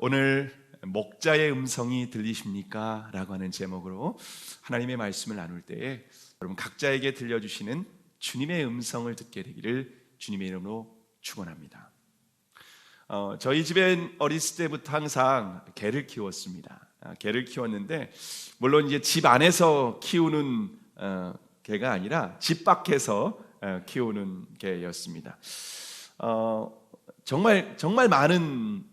오늘 목자의 음성이 들리십니까? 라고 하는 제목으로 하나님의 말씀을 나눌 때에 여러분 각자에게 들려주시는 주님의 음성을 듣게 되기를 주님의 이름으로 축원합니다. 저희 집엔 어렸을 때부터 항상 개를 키웠습니다. 개를 키웠는데 물론 이제 집 안에서 키우는 개가 아니라 집 밖에서 키우는 개였습니다. 정말 많은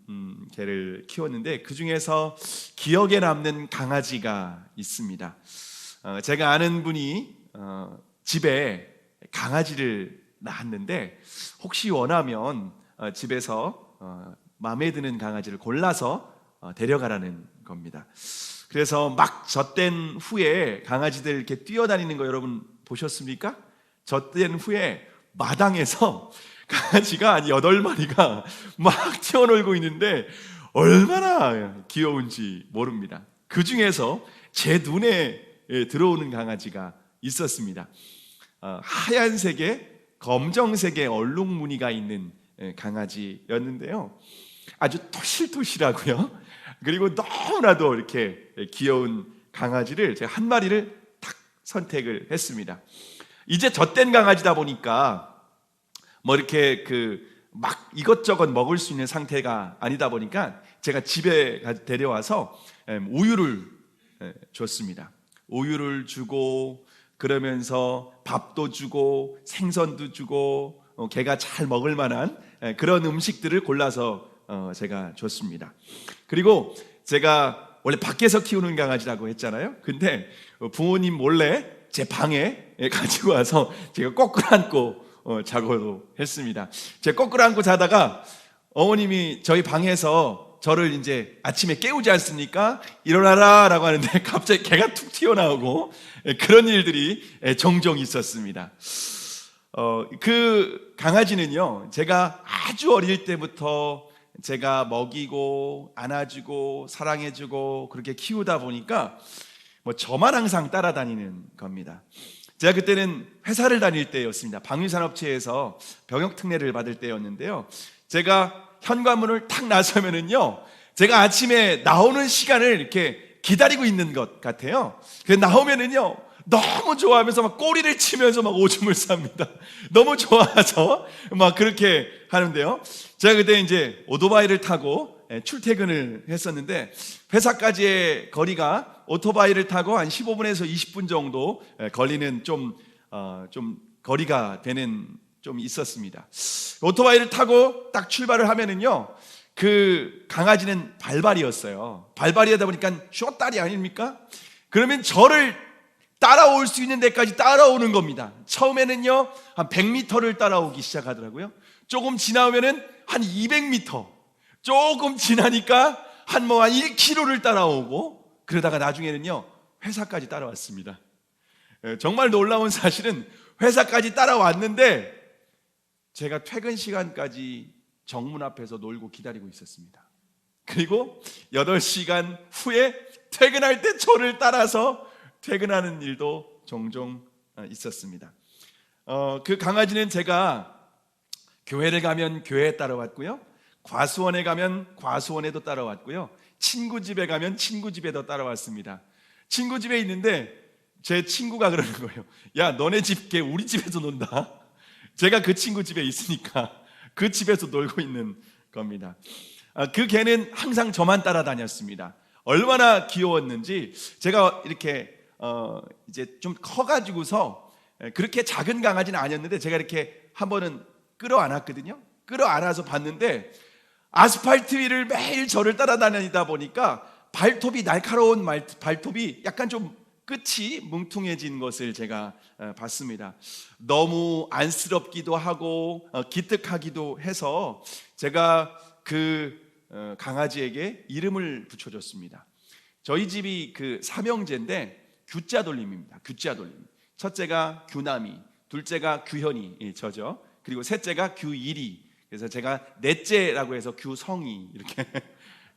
개를 키웠는데 그 중에서 기억에 남는 강아지가 있습니다. 제가 아는 분이 집에 강아지를 낳았는데 혹시 원하면 집에서 마음에 드는 강아지를 골라서 데려가라는 겁니다. 그래서 막 젖된 후에 강아지들 이렇게 뛰어다니는 거 여러분 보셨습니까? 젖된 후에 마당에서 강아지가 한 8마리가 막 튀어놀고 있는데 얼마나 귀여운지 모릅니다. 그 중에서 제 눈에 들어오는 강아지가 있었습니다. 하얀색에 검정색의 얼룩무늬가 있는 강아지였는데요, 아주 토실토실하고요, 그리고 너무나도 이렇게 귀여운 강아지를 제가 한 마리를 딱 선택을 했습니다. 이제 젖된 강아지다 보니까 뭐 이렇게 막 이것저것 먹을 수 있는 상태가 아니다 보니까 제가 집에 데려와서 우유를 줬습니다. 우유를 주고 그러면서 밥도 주고 생선도 주고 개가 잘 먹을 만한 그런 음식들을 골라서 제가 줬습니다. 그리고 제가 원래 밖에서 키우는 강아지라고 했잖아요. 근데 부모님 몰래 제 방에 가지고 와서 제가 거꾸로 안고 자고도 했습니다. 제가 거꾸로 안고 자다가 어머님이 저희 방에서 저를 이제 아침에 깨우지 않습니까? 일어나라 라고 하는데 갑자기 개가 툭 튀어나오고 그런 일들이 종종 있었습니다. 그 강아지는요, 제가 아주 어릴 때부터 제가 먹이고 안아주고 사랑해주고 그렇게 키우다 보니까 저만 항상 따라다니는 겁니다. 제가 그때는 회사를 다닐 때였습니다. 방위산업체에서 병역특례를 받을 때였는데요, 제가 현관문을 탁 나서면은요, 제가 아침에 나오는 시간을 이렇게 기다리고 있는 것 같아요. 그래서 나오면은요, 너무 좋아하면서 막 꼬리를 치면서 막 오줌을 쌉니다. 너무 좋아서 막 그렇게 하는데요, 제가 그때 이제 오토바이를 타고 출퇴근을 했었는데 회사까지의 거리가 오토바이를 타고 한 15분에서 20분 정도 걸리는 좀 거리가 되는 좀 있었습니다. 오토바이를 타고 딱 출발을 하면은요, 그 강아지는 발발이었어요. 발발이다 보니까 쇼다리 아닙니까? 그러면 저를 따라올 수 있는 데까지 따라오는 겁니다. 처음에는요 한 100m를 따라오기 시작하더라고요. 조금 지나면은 한 200m, 조금 지나니까 한 1km를 따라오고, 그러다가 나중에는요 회사까지 따라왔습니다. 정말 놀라운 사실은 회사까지 따라왔는데 제가 퇴근 시간까지 정문 앞에서 놀고 기다리고 있었습니다. 그리고 8시간 후에 퇴근할 때 저를 따라서 퇴근하는 일도 종종 있었습니다. 그 강아지는 제가 교회를 가면 교회에 따라왔고요, 과수원에 가면 과수원에도 따라왔고요, 친구 집에 가면 친구 집에도 따라왔습니다. 친구 집에 있는데 제 친구가 그러는 거예요. 야, 너네 집 개 우리 집에서 논다. 제가 그 친구 집에 있으니까 그 집에서 놀고 있는 겁니다. 그 개는 항상 저만 따라다녔습니다. 얼마나 귀여웠는지, 제가 이렇게 이제 좀 커가지고서 그렇게 작은 강아지는 아니었는데 제가 이렇게 한 번은 끌어안았거든요. 끌어안아서 봤는데 아스팔트 위를 매일 저를 따라다니다 보니까 발톱이 날카로운 발톱이 약간 좀 끝이 뭉퉁해진 것을 제가 봤습니다. 너무 안쓰럽기도 하고 기특하기도 해서 제가 그 강아지에게 이름을 붙여줬습니다. 저희 집이 그 삼형제인데 규자 돌림입니다. 규자 돌림. 첫째가 규남이, 둘째가 규현이, 저죠. 그리고 셋째가 규일이. 그래서 제가 넷째라고 해서 규성이, 이렇게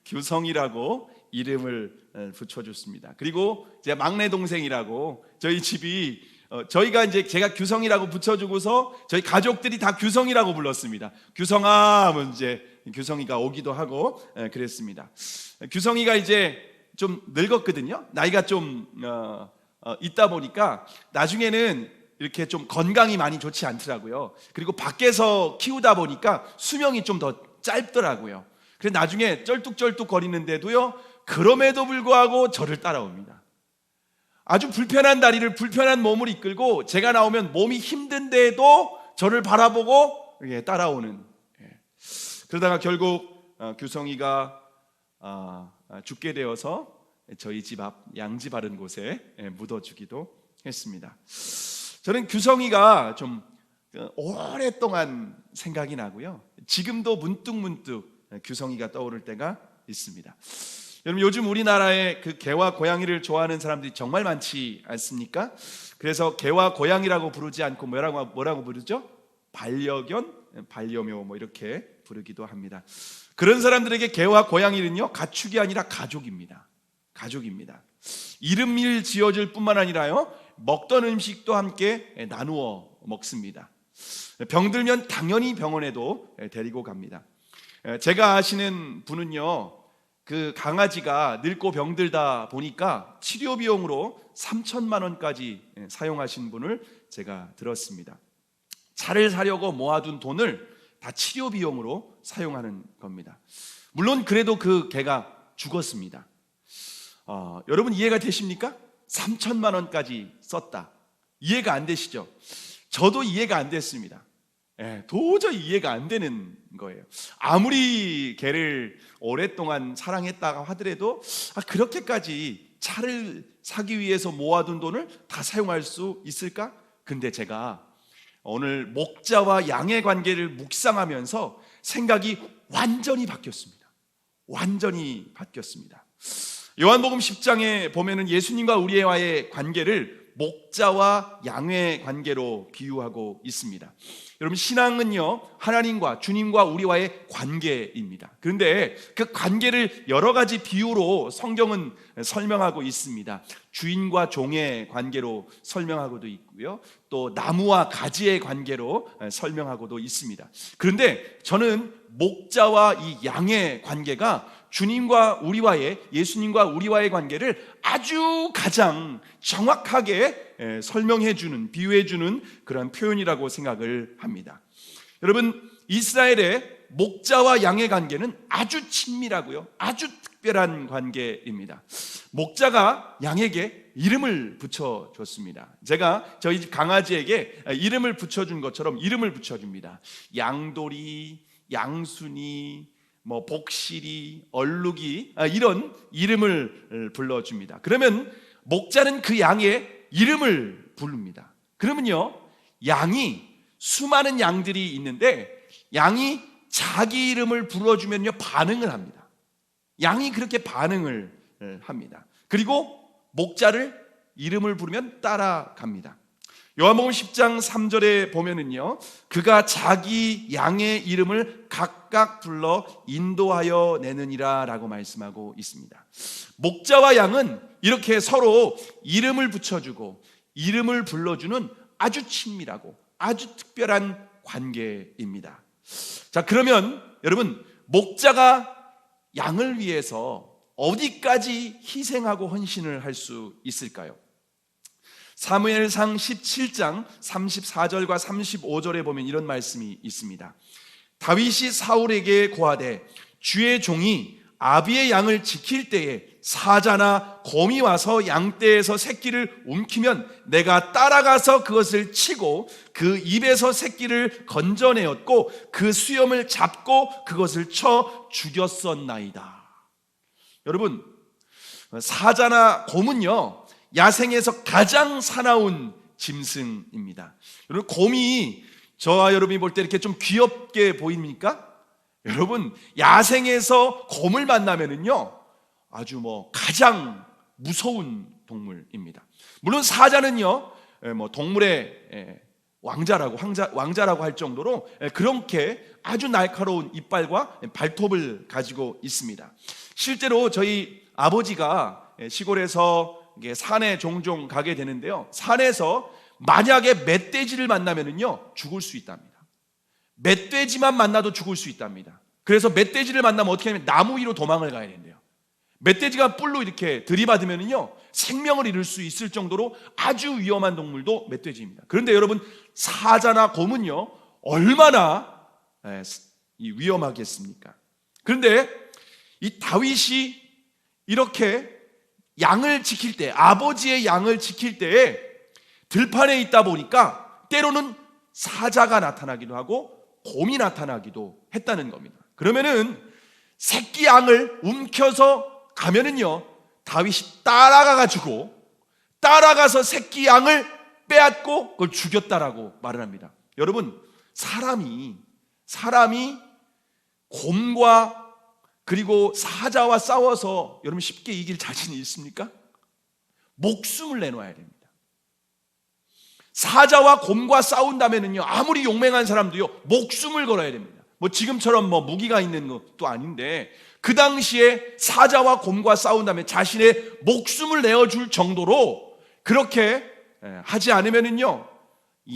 규성이라고 이름을 붙여줬습니다. 그리고 제 막내 동생이라고, 저희 집이 저희가 이제 제가 규성이라고 붙여주고서 저희 가족들이 다 규성이라고 불렀습니다. 규성아 하면 이제 규성이가 오기도 하고 그랬습니다. 규성이가 이제 좀 늙었거든요. 나이가 좀 있다 보니까 나중에는 이렇게 좀 건강이 많이 좋지 않더라고요. 그리고 밖에서 키우다 보니까 수명이 좀 더 짧더라고요. 그래서 나중에 쩔뚝쩔뚝 거리는데도요, 그럼에도 불구하고 저를 따라옵니다. 아주 불편한 다리를, 불편한 몸을 이끌고 제가 나오면 몸이 힘든데도 저를 바라보고 따라오는. 그러다가 결국 규성이가 죽게 되어서 저희 집 앞 양지 바른 곳에 묻어주기도 했습니다. 저는 규성이가 좀 오랫동안 생각이 나고요, 지금도 문득문득 규성이가 떠오를 때가 있습니다. 여러분, 요즘 우리나라에 그 개와 고양이를 좋아하는 사람들이 정말 많지 않습니까? 그래서 개와 고양이라고 부르지 않고 뭐라고 부르죠? 반려견, 반려묘 뭐 이렇게 부르기도 합니다. 그런 사람들에게 개와 고양이는요, 가축이 아니라 가족입니다. 가족입니다. 이름을 지어줄 뿐만 아니라요, 먹던 음식도 함께 나누어 먹습니다. 병들면 당연히 병원에도 데리고 갑니다. 제가 아시는 분은요, 그 강아지가 늙고 병들다 보니까 치료 비용으로 3천만 원까지 사용하신 분을 제가 들었습니다. 차를 사려고 모아둔 돈을 다 치료 비용으로 사용하는 겁니다. 물론 그래도 그 개가 죽었습니다. 여러분, 이해가 되십니까? 3천만 원까지 썼다. 이해가 안 되시죠? 저도 이해가 안 됐습니다. 도저히 이해가 안 되는 거예요. 아무리 개를 오랫동안 사랑했다고 하더라도 그렇게까지 차를 사기 위해서 모아둔 돈을 다 사용할 수 있을까? 근데 제가 오늘 목자와 양의 관계를 묵상하면서 생각이 완전히 바뀌었습니다. 완전히 바뀌었습니다. 요한복음 10장에 보면은 예수님과 우리와의 관계를 목자와 양의 관계로 비유하고 있습니다. 여러분, 신앙은요, 하나님과 주님과 우리와의 관계입니다. 그런데 그 관계를 여러 가지 비유로 성경은 설명하고 있습니다. 주인과 종의 관계로 설명하고도 있고요, 또 나무와 가지의 관계로 설명하고도 있습니다. 그런데 저는 목자와 이 양의 관계가 주님과 우리와의, 예수님과 우리와의 관계를 아주 가장 정확하게 설명해주는, 비유해주는 그런 표현이라고 생각을 합니다. 여러분, 이스라엘의 목자와 양의 관계는 아주 친밀하고요, 아주 특별한 관계입니다. 목자가 양에게 이름을 붙여줬습니다. 제가 저희 집 강아지에게 이름을 붙여준 것처럼 이름을 붙여줍니다. 양돌이, 양순이, 복실이, 얼룩이, 이런 이름을 불러줍니다. 그러면 목자는 그 양의 이름을 부릅니다. 그러면요, 양이, 수많은 양들이 있는데 양이 자기 이름을 불러주면요, 반응을 합니다. 양이 그렇게 반응을 합니다. 그리고 목자를 이름을 부르면 따라갑니다. 요한복음 10장 3절에 보면은요, 그가 자기 양의 이름을 각각 불러 인도하여 내느니라 라고 말씀하고 있습니다. 목자와 양은 이렇게 서로 이름을 붙여주고 이름을 불러주는 아주 친밀하고 아주 특별한 관계입니다. 자, 그러면 여러분, 목자가 양을 위해서 어디까지 희생하고 헌신을 할 수 있을까요? 사무엘상 17장 34절과 35절에 보면 이런 말씀이 있습니다. 다윗이 사울에게 고하되 주의 종이 아비의 양을 지킬 때에 사자나 곰이 와서 양떼에서 새끼를 움키면 내가 따라가서 그것을 치고 그 입에서 새끼를 건져내었고 그 수염을 잡고 그것을 쳐 죽였었나이다. 여러분, 사자나 곰은요, 야생에서 가장 사나운 짐승입니다. 여러분, 곰이 저와 여러분이 볼 때 이렇게 좀 귀엽게 보입니까? 여러분, 야생에서 곰을 만나면은요, 아주 가장 무서운 동물입니다. 물론 사자는요, 동물의 왕자라고 할 정도로 그렇게 아주 날카로운 이빨과 발톱을 가지고 있습니다. 실제로 저희 아버지가 시골에서 산에 종종 가게 되는데요, 산에서 만약에 멧돼지를 만나면은요, 죽을 수 있답니다. 멧돼지만 만나도 죽을 수 있답니다. 그래서 멧돼지를 만나면 어떻게 하냐면 나무 위로 도망을 가야 된대요. 멧돼지가 뿔로 이렇게 들이받으면요 생명을 잃을 수 있을 정도로 아주 위험한 동물도 멧돼지입니다. 그런데 여러분, 사자나 곰은요 얼마나 위험하겠습니까? 그런데 이 다윗이 이렇게 양을 지킬 때, 아버지의 양을 지킬 때에 들판에 있다 보니까 때로는 사자가 나타나기도 하고 곰이 나타나기도 했다는 겁니다. 그러면은 새끼 양을 움켜서 가면은요 다윗이 따라가서 새끼 양을 빼앗고 그걸 죽였다라고 말을 합니다. 여러분, 사람이 곰과 그리고 사자와 싸워서 여러분 쉽게 이길 자신이 있습니까? 목숨을 내놓아야 됩니다. 사자와 곰과 싸운다면은요 아무리 용맹한 사람도요 목숨을 걸어야 됩니다. 뭐 지금처럼 뭐 무기가 있는 것도 아닌데 그 당시에 사자와 곰과 싸운다면 자신의 목숨을 내어줄 정도로 그렇게 하지 않으면은요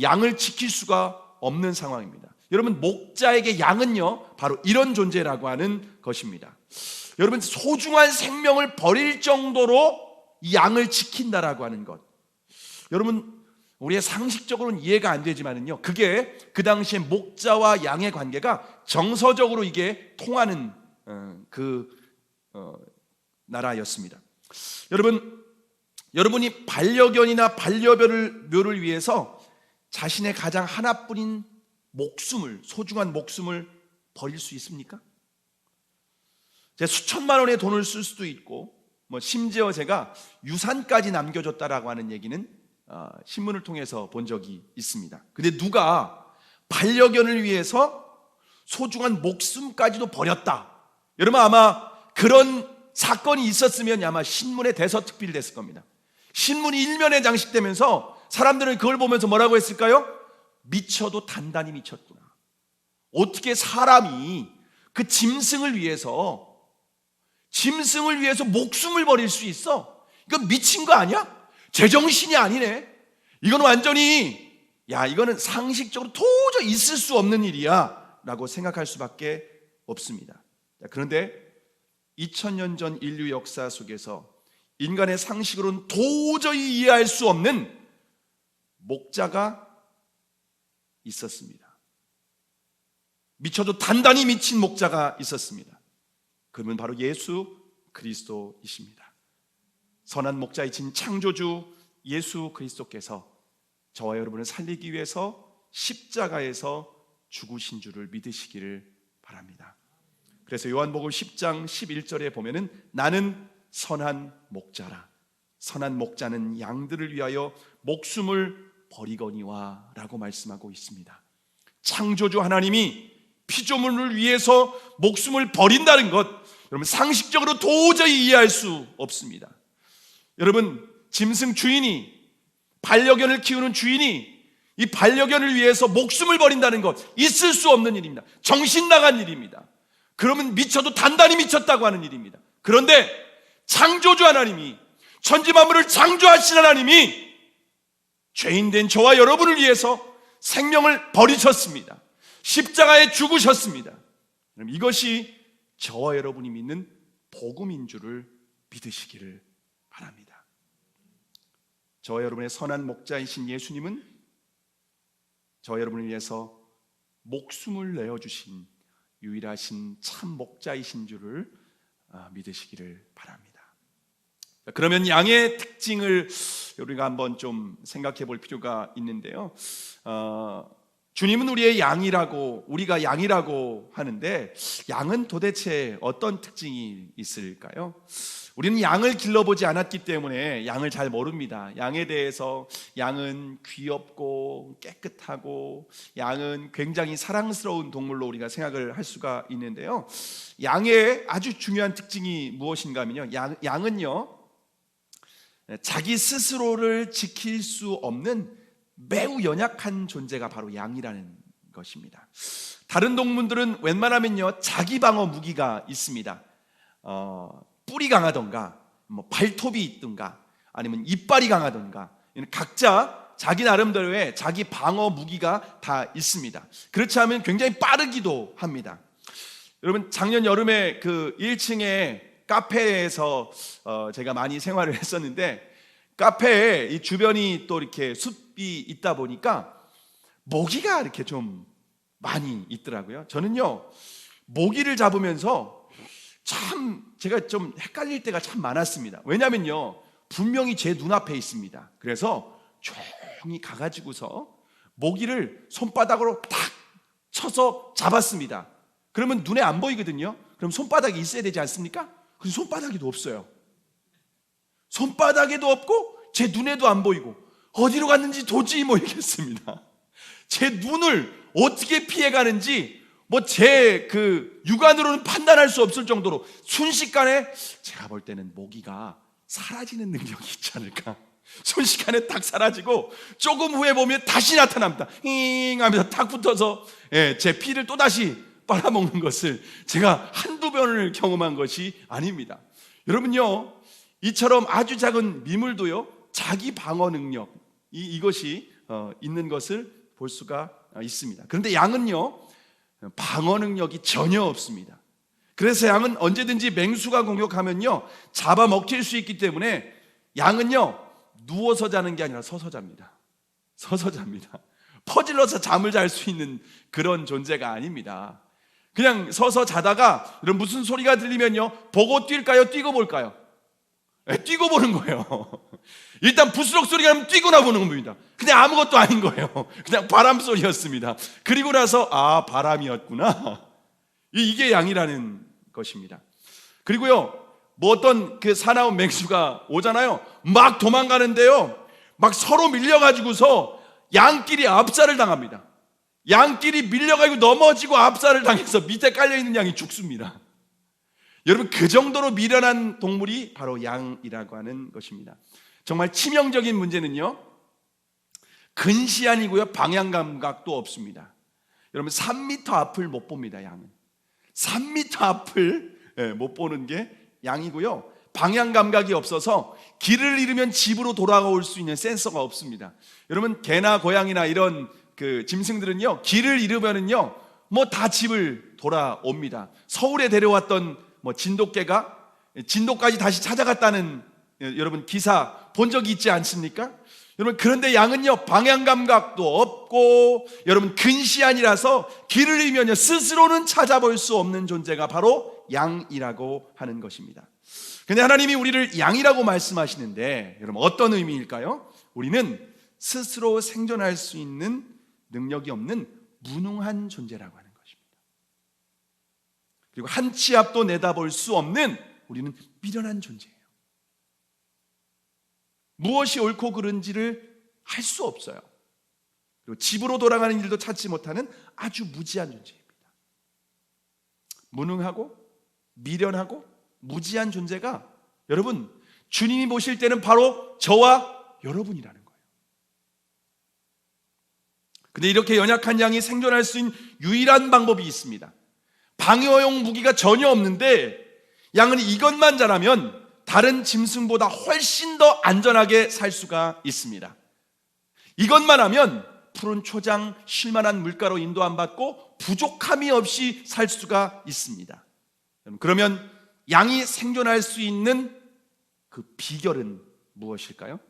양을 지킬 수가 없는 상황입니다. 여러분, 목자에게 양은요 바로 이런 존재라고 하는 것입니다. 여러분, 소중한 생명을 버릴 정도로 이 양을 지킨다라고 하는 것, 여러분 우리의 상식적으로는 이해가 안 되지만은요 그게 그 당시에 목자와 양의 관계가 정서적으로 이게 통하는 나라였습니다. 여러분이 반려견이나 반려묘를 위해서 자신의 가장 하나뿐인 소중한 목숨을 버릴 수 있습니까? 제가 수천만 원의 돈을 쓸 수도 있고 심지어 제가 유산까지 남겨줬다라고 하는 얘기는 신문을 통해서 본 적이 있습니다. 근데 누가 반려견을 위해서 소중한 목숨까지도 버렸다, 여러분 아마 그런 사건이 있었으면 아마 신문에 대서특필됐을 겁니다. 신문이 일면에 장식되면서 사람들은 그걸 보면서 뭐라고 했을까요? 미쳐도 단단히 미쳤구나. 어떻게 사람이 그 짐승을 위해서 목숨을 버릴 수 있어? 이건 미친 거 아니야? 제정신이 아니네. 이건 완전히 이거는 상식적으로 도저히 있을 수 없는 일이야 라고 생각할 수밖에 없습니다. 그런데 2000년 전 인류 역사 속에서 인간의 상식으로는 도저히 이해할 수 없는 목자가 있었습니다. 미쳐도 단단히 미친 목자가 있었습니다. 그분은 바로 예수 그리스도이십니다. 선한 목자이신 창조주 예수 그리스도께서 저와 여러분을 살리기 위해서 십자가에서 죽으신 줄을 믿으시기를 바랍니다. 그래서 요한복음 10장 11절에 보면은 나는 선한 목자라, 선한 목자는 양들을 위하여 목숨을 버리거니와 라고 말씀하고 있습니다. 창조주 하나님이 피조물을 위해서 목숨을 버린다는 것, 여러분 상식적으로 도저히 이해할 수 없습니다. 여러분, 짐승 주인이, 반려견을 키우는 주인이 이 반려견을 위해서 목숨을 버린다는 것, 있을 수 없는 일입니다. 정신 나간 일입니다. 그러면 미쳐도 단단히 미쳤다고 하는 일입니다. 그런데 창조주 하나님이, 천지만물을 창조하신 하나님이 죄인된 저와 여러분을 위해서 생명을 버리셨습니다. 십자가에 죽으셨습니다. 그럼 이것이 저와 여러분이 믿는 복음인 줄을 믿으시기를 바랍니다. 저와 여러분의 선한 목자이신 예수님은 저와 여러분을 위해서 목숨을 내어주신 유일하신 참 목자이신 줄을 믿으시기를 바랍니다. 그러면 양의 특징을 우리가 한번 좀 생각해 볼 필요가 있는데요. 주님은 우리의 양이라고, 우리가 양이라고 하는데 양은 도대체 어떤 특징이 있을까요? 우리는 양을 길러보지 않았기 때문에 양을 잘 모릅니다. 양에 대해서 양은 귀엽고 깨끗하고 양은 굉장히 사랑스러운 동물로 우리가 생각을 할 수가 있는데요. 양의 아주 중요한 특징이 무엇인가 하면요, 양은요 자기 스스로를 지킬 수 없는 매우 연약한 존재가 바로 양이라는 것입니다. 다른 동물들은 웬만하면요 자기 방어 무기가 있습니다. 뿔이 강하던가 발톱이 있던가 아니면 이빨이 강하던가, 각자 자기 나름대로의 자기 방어 무기가 다 있습니다. 그렇지 않으면 굉장히 빠르기도 합니다. 여러분 작년 여름에 그 1층에 카페에서 제가 많이 생활을 했었는데, 카페에 이 주변이 또 이렇게 숲이 있다 보니까 모기가 이렇게 좀 많이 있더라고요. 저는요, 모기를 잡으면서 참 제가 좀 헷갈릴 때가 참 많았습니다. 왜냐면요, 분명히 제 눈앞에 있습니다. 그래서 조용히 가가지고서 모기를 손바닥으로 탁 쳐서 잡았습니다. 그러면 눈에 안 보이거든요. 그럼 손바닥이 있어야 되지 않습니까? 근데 손바닥에도 없어요. 손바닥에도 없고 제 눈에도 안 보이고 어디로 갔는지 도저히 모르겠습니다. 제 눈을 어떻게 피해가는지 제 그 육안으로는 판단할 수 없을 정도로 순식간에, 제가 볼 때는 모기가 사라지는 능력이 있지 않을까. 순식간에 딱 사라지고 조금 후에 보면 다시 나타납니다. 힝 하면서 탁 붙어서 제 피를 또다시 빨아먹는 것을 제가 한두 번을 경험한 것이 아닙니다. 여러분요, 이처럼 아주 작은 미물도요, 자기 방어 능력 이것이 있는 것을 볼 수가 있습니다. 그런데 양은요, 방어 능력이 전혀 없습니다. 그래서 양은 언제든지 맹수가 공격하면요, 잡아먹힐 수 있기 때문에 양은요, 누워서 자는 게 아니라 서서 잡니다. 서서 잡니다. 퍼질러서 잠을 잘 수 있는 그런 존재가 아닙니다. 그냥 서서 자다가 여러분 무슨 소리가 들리면요, 보고 뛸까요? 뛰고 볼까요? 뛰고 보는 거예요. 일단 부스럭 소리가 나면 뛰고 나보는 겁니다. 그냥 아무것도 아닌 거예요. 그냥 바람 소리였습니다. 그리고 나서 바람이었구나. 이게 양이라는 것입니다. 그리고요, 어떤 그 사나운 맹수가 오잖아요. 막 도망가는데요, 막 서로 밀려가지고서 양끼리 압살을 당합니다. 양끼리 밀려가지고 넘어지고 압살을 당해서 밑에 깔려있는 양이 죽습니다. 여러분, 그 정도로 미련한 동물이 바로 양이라고 하는 것입니다. 정말 치명적인 문제는요, 근시안이고요, 방향감각도 없습니다. 여러분, 3m 앞을 못 봅니다. 양은 3m 앞을 못 보는 게 양이고요, 방향감각이 없어서 길을 잃으면 집으로 돌아올 수 있는 센서가 없습니다. 여러분, 개나 고양이나 이런 그 짐승들은요, 길을 잃으면은요, 다 집을 돌아옵니다. 서울에 데려왔던 진돗개가 진도까지 다시 찾아갔다는 여러분 기사 본 적이 있지 않습니까? 여러분, 그런데 양은요, 방향감각도 없고 여러분 근시안이라서 길을 잃으면요, 스스로는 찾아볼 수 없는 존재가 바로 양이라고 하는 것입니다. 근데 하나님이 우리를 양이라고 말씀하시는데, 여러분 어떤 의미일까요? 우리는 스스로 생존할 수 있는 능력이 없는 무능한 존재라고 하는 것입니다. 그리고 한 치 앞도 내다볼 수 없는, 우리는 미련한 존재예요. 무엇이 옳고 그른지를 할 수 없어요. 그리고 집으로 돌아가는 일도 찾지 못하는 아주 무지한 존재입니다. 무능하고 미련하고 무지한 존재가, 여러분 주님이 보실 때는 바로 저와 여러분이라는 거예요. 근데 이렇게 연약한 양이 생존할 수 있는 유일한 방법이 있습니다. 방어용 무기가 전혀 없는데 양은 이것만 잘하면 다른 짐승보다 훨씬 더 안전하게 살 수가 있습니다. 이것만 하면 푸른 초장, 쉴만한 물가로 인도 안 받고 부족함이 없이 살 수가 있습니다. 그러면 양이 생존할 수 있는 그 비결은 무엇일까요?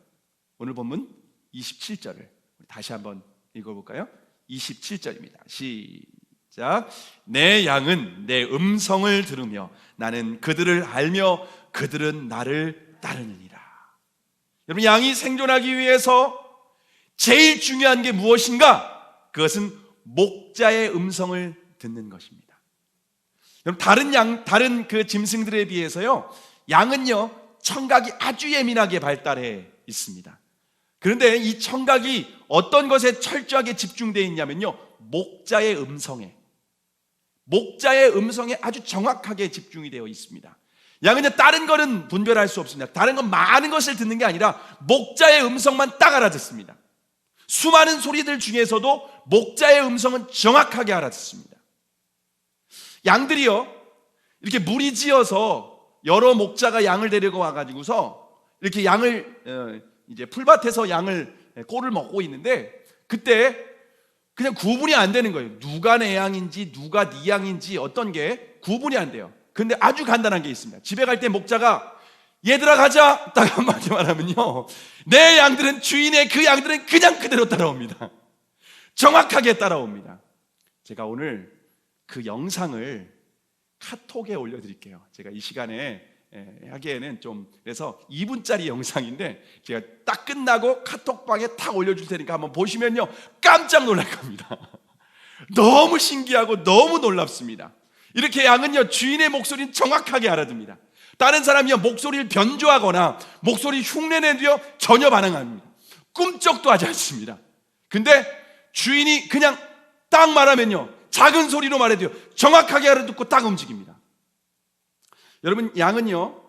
오늘 본문 27절을 다시 한번 읽어볼까요? 27절입니다. 시작. 내 양은 내 음성을 들으며 나는 그들을 알며 그들은 나를 따르느니라. 여러분, 양이 생존하기 위해서 제일 중요한 게 무엇인가? 그것은 목자의 음성을 듣는 것입니다. 여러분, 다른 그 짐승들에 비해서요, 양은요, 청각이 아주 예민하게 발달해 있습니다. 그런데 이 청각이 어떤 것에 철저하게 집중되어 있냐면요, 목자의 음성에 아주 정확하게 집중이 되어 있습니다. 양은요, 다른 거는 분별할 수 없습니다. 다른 건 많은 것을 듣는 게 아니라 목자의 음성만 딱 알아듣습니다. 수많은 소리들 중에서도 목자의 음성은 정확하게 알아듣습니다. 양들이요, 이렇게 무리지어서 여러 목자가 양을 데리고 와가지고서 이렇게 양을 이제 풀밭에서 양을 꼴을 먹고 있는데, 그때 그냥 구분이 안 되는 거예요. 누가 내 양인지 누가 네 양인지 어떤 게 구분이 안 돼요. 근데 아주 간단한 게 있습니다. 집에 갈 때 목자가 얘들아 가자 딱 한마디만 하면요, 내 양들은, 주인의 그 양들은 그냥 그대로 따라옵니다. 정확하게 따라옵니다. 제가 오늘 그 영상을 카톡에 올려드릴게요. 제가 이 시간에 하기에는 좀, 그래서 2분짜리 영상인데 제가 딱 끝나고 카톡방에 탁 올려줄 테니까 한번 보시면요, 깜짝 놀랄 겁니다. 너무 신기하고 너무 놀랍습니다. 이렇게 양은요, 주인의 목소리는 정확하게 알아듣습니다. 다른 사람이요, 목소리를 변조하거나 목소리 흉내내도요 전혀 반응 안 합니다. 꿈쩍도 하지 않습니다. 근데 주인이 그냥 딱 말하면요, 작은 소리로 말해도요 정확하게 알아듣고 딱 움직입니다. 여러분, 양은요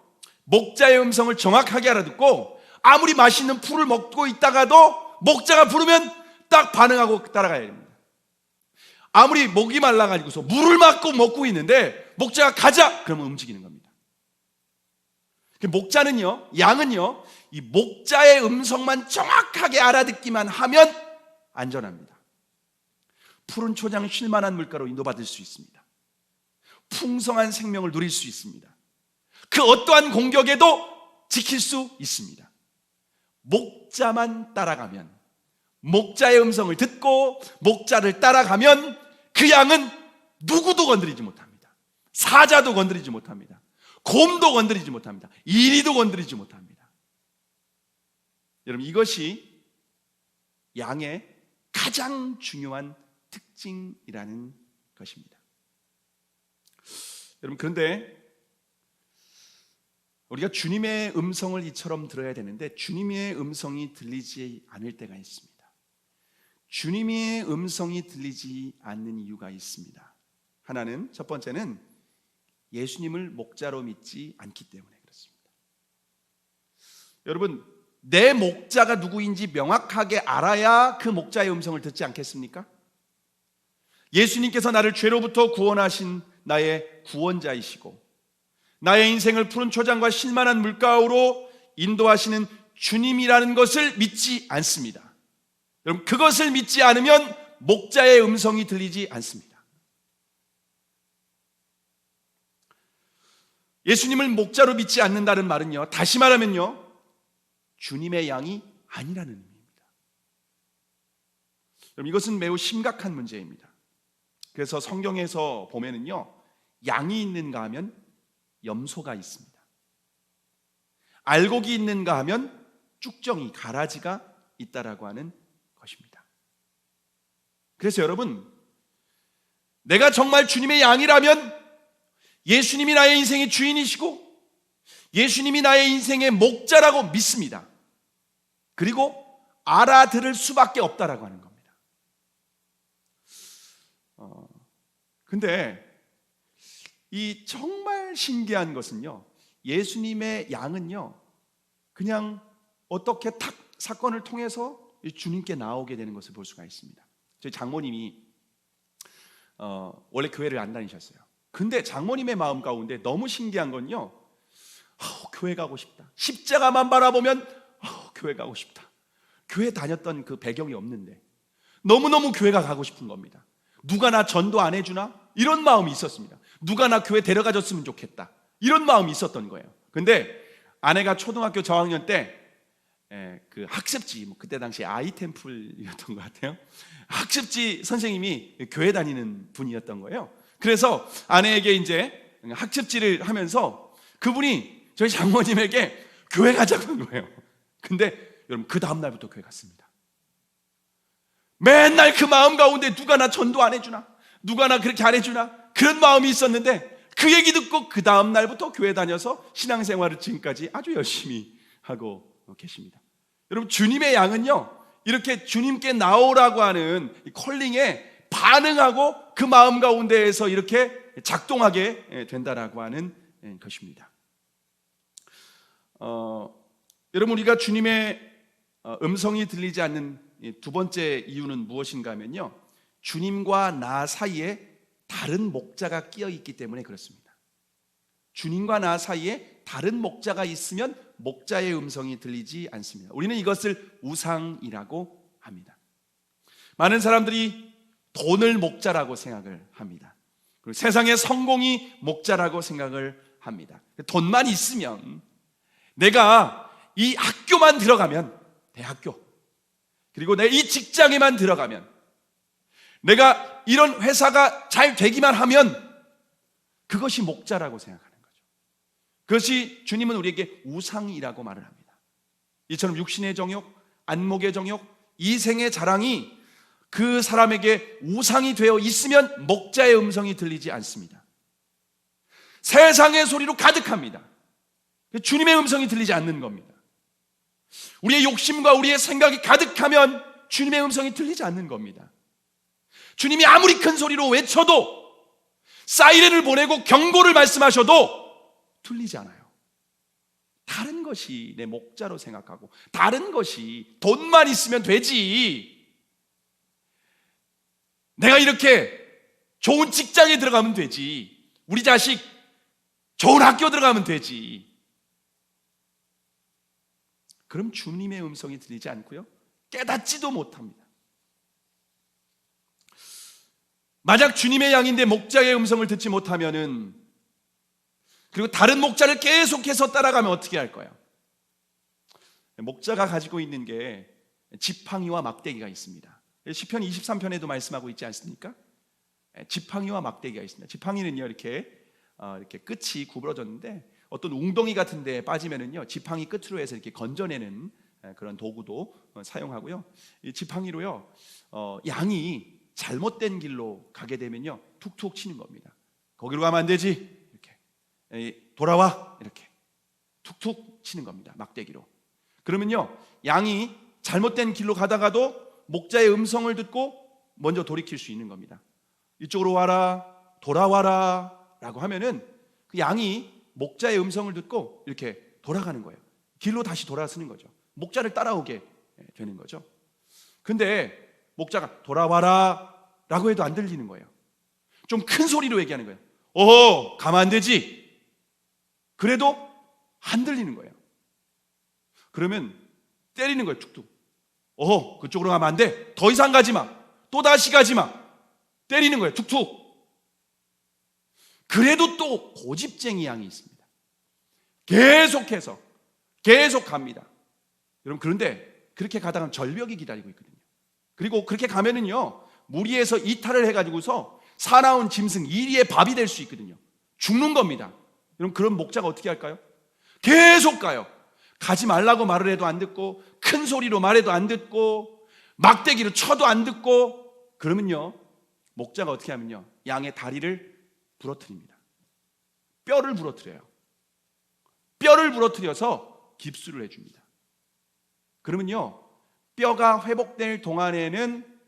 목자의 음성을 정확하게 알아듣고 아무리 맛있는 풀을 먹고 있다가도 목자가 부르면 딱 반응하고 따라가야 됩니다. 아무리 목이 말라가지고서 물을 맞고 먹고 있는데 목자가 가자 그러면 움직이는 겁니다. 목자는요, 양은요, 이 목자의 음성만 정확하게 알아듣기만 하면 안전합니다. 푸른 초장 쉴만한 물가로 인도받을 수 있습니다. 풍성한 생명을 누릴 수 있습니다. 그 어떠한 공격에도 지킬 수 있습니다. 목자만 따라가면, 목자의 음성을 듣고 목자를 따라가면 그 양은 누구도 건드리지 못합니다. 사자도 건드리지 못합니다. 곰도 건드리지 못합니다. 이리도 건드리지 못합니다. 여러분, 이것이 양의 가장 중요한 특징이라는 것입니다. 여러분, 그런데 우리가 주님의 음성을 이처럼 들어야 되는데 주님의 음성이 들리지 않을 때가 있습니다. 주님의 음성이 들리지 않는 이유가 있습니다. 하나는, 첫 번째는 예수님을 목자로 믿지 않기 때문에 그렇습니다. 여러분, 내 목자가 누구인지 명확하게 알아야 그 목자의 음성을 듣지 않겠습니까? 예수님께서 나를 죄로부터 구원하신 나의 구원자이시고 나의 인생을 푸른 초장과 쉴만한 물가로 인도하시는 주님이라는 것을 믿지 않습니다. 여러분, 그것을 믿지 않으면 목자의 음성이 들리지 않습니다. 예수님을 목자로 믿지 않는다는 말은요, 다시 말하면요, 주님의 양이 아니라는 의미입니다. 여러분, 이것은 매우 심각한 문제입니다. 그래서 성경에서 보면은요, 양이 있는가 하면 염소가 있습니다. 알곡이 있는가 하면 쭉정이, 가라지가 있다라고 하는 것입니다. 그래서 여러분, 내가 정말 주님의 양이라면 예수님이 나의 인생의 주인이시고 예수님이 나의 인생의 목자라고 믿습니다. 그리고 알아들을 수밖에 없다라고 하는 겁니다. 근데 이 정말 신기한 것은요, 예수님의 양은요, 그냥 어떻게 탁 사건을 통해서 주님께 나오게 되는 것을 볼 수가 있습니다. 저희 장모님이 원래 교회를 안 다니셨어요. 근데 장모님의 마음 가운데 너무 신기한 건요, 교회 가고 싶다. 십자가만 바라보면 교회 가고 싶다. 교회 다녔던 그 배경이 없는데 너무너무 교회가 가고 싶은 겁니다. 누가 나 전도 안 해주나? 이런 마음이 있었습니다. 누가 나 교회 데려가줬으면 좋겠다. 이런 마음이 있었던 거예요. 근데 아내가 초등학교 저학년 때 그 학습지, 그때 당시 아이템플이었던 것 같아요. 학습지 선생님이 교회 다니는 분이었던 거예요. 그래서 아내에게 이제 학습지를 하면서 그분이 저희 장모님에게 교회 가자고 한 거예요. 근데 여러분, 그 다음 날부터 교회 갔습니다. 맨날 그 마음 가운데 누가 나 전도 안 해주나? 누가 나 그렇게 안 해주나? 그런 마음이 있었는데 그 얘기 듣고 그 다음 날부터 교회 다녀서 신앙생활을 지금까지 아주 열심히 하고 계십니다. 여러분, 주님의 양은요, 이렇게 주님께 나오라고 하는 콜링에 반응하고 그 마음 가운데에서 이렇게 작동하게 된다라고 하는 것입니다. 여러분, 우리가 주님의 음성이 들리지 않는 두 번째 이유는 무엇인가 하면요, 주님과 나 사이에 다른 목자가 끼어 있기 때문에 그렇습니다. 주님과 나 사이에 다른 목자가 있으면 목자의 음성이 들리지 않습니다. 우리는 이것을 우상이라고 합니다. 많은 사람들이 돈을 목자라고 생각을 합니다. 그리고 세상의 성공이 목자라고 생각을 합니다. 돈만 있으면, 내가 이 학교만 들어가면, 대학교, 그리고 내 이 직장에만 들어가면, 내가 이런 회사가 잘 되기만 하면 그것이 목자라고 생각하는 거죠. 그것이 주님은 우리에게 우상이라고 말을 합니다. 이처럼 육신의 정욕, 안목의 정욕, 이생의 자랑이 그 사람에게 우상이 되어 있으면 목자의 음성이 들리지 않습니다. 세상의 소리로 가득합니다. 주님의 음성이 들리지 않는 겁니다. 우리의 욕심과 우리의 생각이 가득하면 주님의 음성이 들리지 않는 겁니다. 주님이 아무리 큰 소리로 외쳐도, 사이렌을 보내고 경고를 말씀하셔도 들리지 않아요. 다른 것이 내 목자로 생각하고, 다른 것이 돈만 있으면 되지, 내가 이렇게 좋은 직장에 들어가면 되지, 우리 자식 좋은 학교 들어가면 되지, 그럼 주님의 음성이 들리지 않고요, 깨닫지도 못합니다. 만약 주님의 양인데 목자의 음성을 듣지 못하면은, 그리고 다른 목자를 계속해서 따라가면 어떻게 할 거예요? 목자가 가지고 있는 게 지팡이와 막대기가 있습니다. 시편 23편에도 말씀하고 있지 않습니까? 지팡이와 막대기가 있습니다. 지팡이는요, 이렇게 끝이 구부러졌는데 어떤 웅덩이 같은 데 빠지면은요, 지팡이 끝으로 해서 이렇게 건져내는 그런 도구도 사용하고요. 이 지팡이로요, 양이 잘못된 길로 가게 되면요, 툭툭 치는 겁니다. 거기로 가면 안 되지, 이렇게 돌아와, 이렇게 툭툭 치는 겁니다, 막대기로. 그러면요, 양이 잘못된 길로 가다가도 목자의 음성을 듣고 먼저 돌이킬 수 있는 겁니다. 이쪽으로 와라, 돌아와라 라고 하면은 그 양이 목자의 음성을 듣고 이렇게 돌아가는 거예요. 길로 다시 돌아서는 거죠. 목자를 따라오게 되는 거죠. 근데 목자가 돌아와라 라고 해도 안 들리는 거예요. 좀 큰 소리로 얘기하는 거예요. 어허, 가면 안 되지. 그래도 안 들리는 거예요. 그러면 때리는 거예요, 툭툭. 어허, 그쪽으로 가면 안 돼. 더 이상 가지 마. 또 다시 가지 마. 때리는 거예요, 툭툭. 그래도 또 고집쟁이 양이 있습니다. 계속해서 계속 갑니다. 여러분, 그런데 그렇게 가다가 절벽이 기다리고 있거든요. 그리고 그렇게 가면은요, 무리해서 이탈을 해가지고서 사나운 짐승 이리의 밥이 될 수 있거든요. 죽는 겁니다. 여러분, 그런 목자가 어떻게 할까요? 계속 가요. 가지 말라고 말을 해도 안 듣고, 큰 소리로 말해도 안 듣고, 막대기로 쳐도 안 듣고, 그러면요, 목자가 어떻게 하면요, 양의 다리를 부러뜨립니다. 뼈를 부러뜨려요. 뼈를 부러뜨려서 깁스를 해줍니다. 그러면요, 뼈가 회복될 동안에는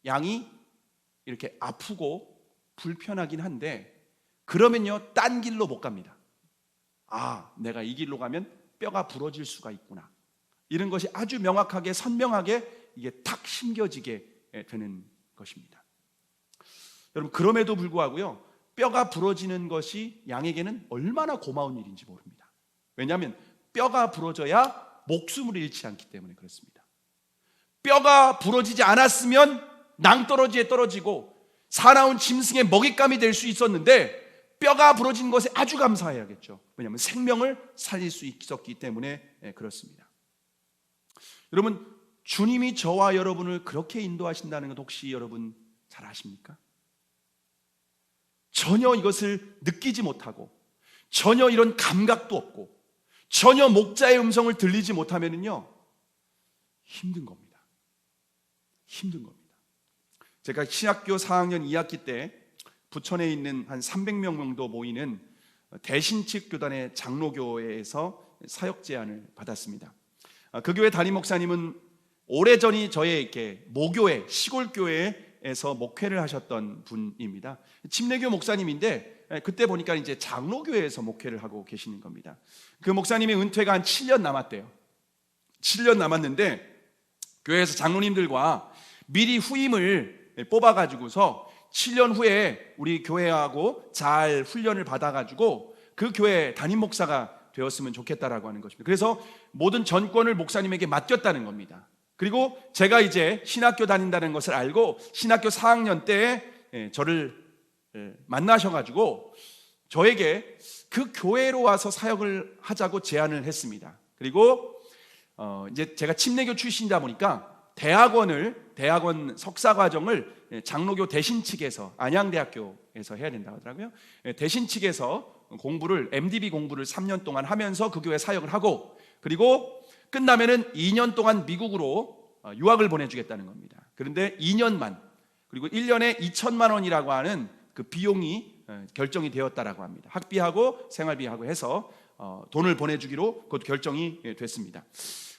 양이 이렇게 아프고 불편하긴 한데, 그러면요, 딴 길로 못 갑니다. 아, 내가 이 길로 가면 뼈가 부러질 수가 있구나, 이런 것이 아주 명확하게 선명하게 이게 탁 심겨지게 되는 것입니다. 여러분, 그럼에도 불구하고요, 뼈가 부러지는 것이 양에게는 얼마나 고마운 일인지 모릅니다. 왜냐하면 뼈가 부러져야 목숨을 잃지 않기 때문에 그렇습니다. 뼈가 부러지지 않았으면 낭떠러지에 떨어지고 사나운 짐승의 먹잇감이 될 수 있었는데, 뼈가 부러진 것에 아주 감사해야겠죠. 왜냐하면 생명을 살릴 수 있었기 때문에 그렇습니다. 여러분, 주님이 저와 여러분을 그렇게 인도하신다는 것 혹시 여러분 잘 아십니까? 전혀 이것을 느끼지 못하고, 전혀 이런 감각도 없고, 전혀 목자의 음성을 들리지 못하면은요, 힘든 겁니다. 힘든 겁니다. 제가 신학교 4학년 2학기 때 부천에 있는 한 300명 정도 모이는 대신측 교단의 장로교회에서 사역 제안을 받았습니다. 그 교회 담임 목사님은 오래전이 저의 이렇게 모교회, 시골 교회에서 목회를 하셨던 분입니다. 침례교 목사님인데, 그때 보니까 이제 장로교회에서 목회를 하고 계시는 겁니다. 그 목사님의 은퇴가 한 7년 남았대요. 7년 남았는데 교회에서 장로님들과 미리 후임을 뽑아가지고서 7년 후에 우리 교회하고 잘 훈련을 받아가지고 그 교회 담임 목사가 되었으면 좋겠다라고 하는 것입니다. 그래서 모든 전권을 목사님에게 맡겼다는 겁니다. 그리고 제가 이제 신학교 다닌다는 것을 알고 신학교 4학년 때 저를 만나셔가지고 저에게 그 교회로 와서 사역을 하자고 제안을 했습니다. 그리고 이제 제가 침례교 출신이다 보니까 대학원 석사 과정을 장로교 대신 측에서 안양대학교에서 해야 된다고 하더라고요. 대신 측에서 MDB 공부를 3년 동안 하면서 그 교회 사역을 하고, 그리고 끝나면은 2년 동안 미국으로 유학을 보내주겠다는 겁니다. 그런데 2년만, 그리고 1년에 2천만 원이라고 하는 그 비용이 결정이 되었다라고 합니다. 학비하고 생활비하고 해서 돈을 보내주기로 그것도 결정이 됐습니다.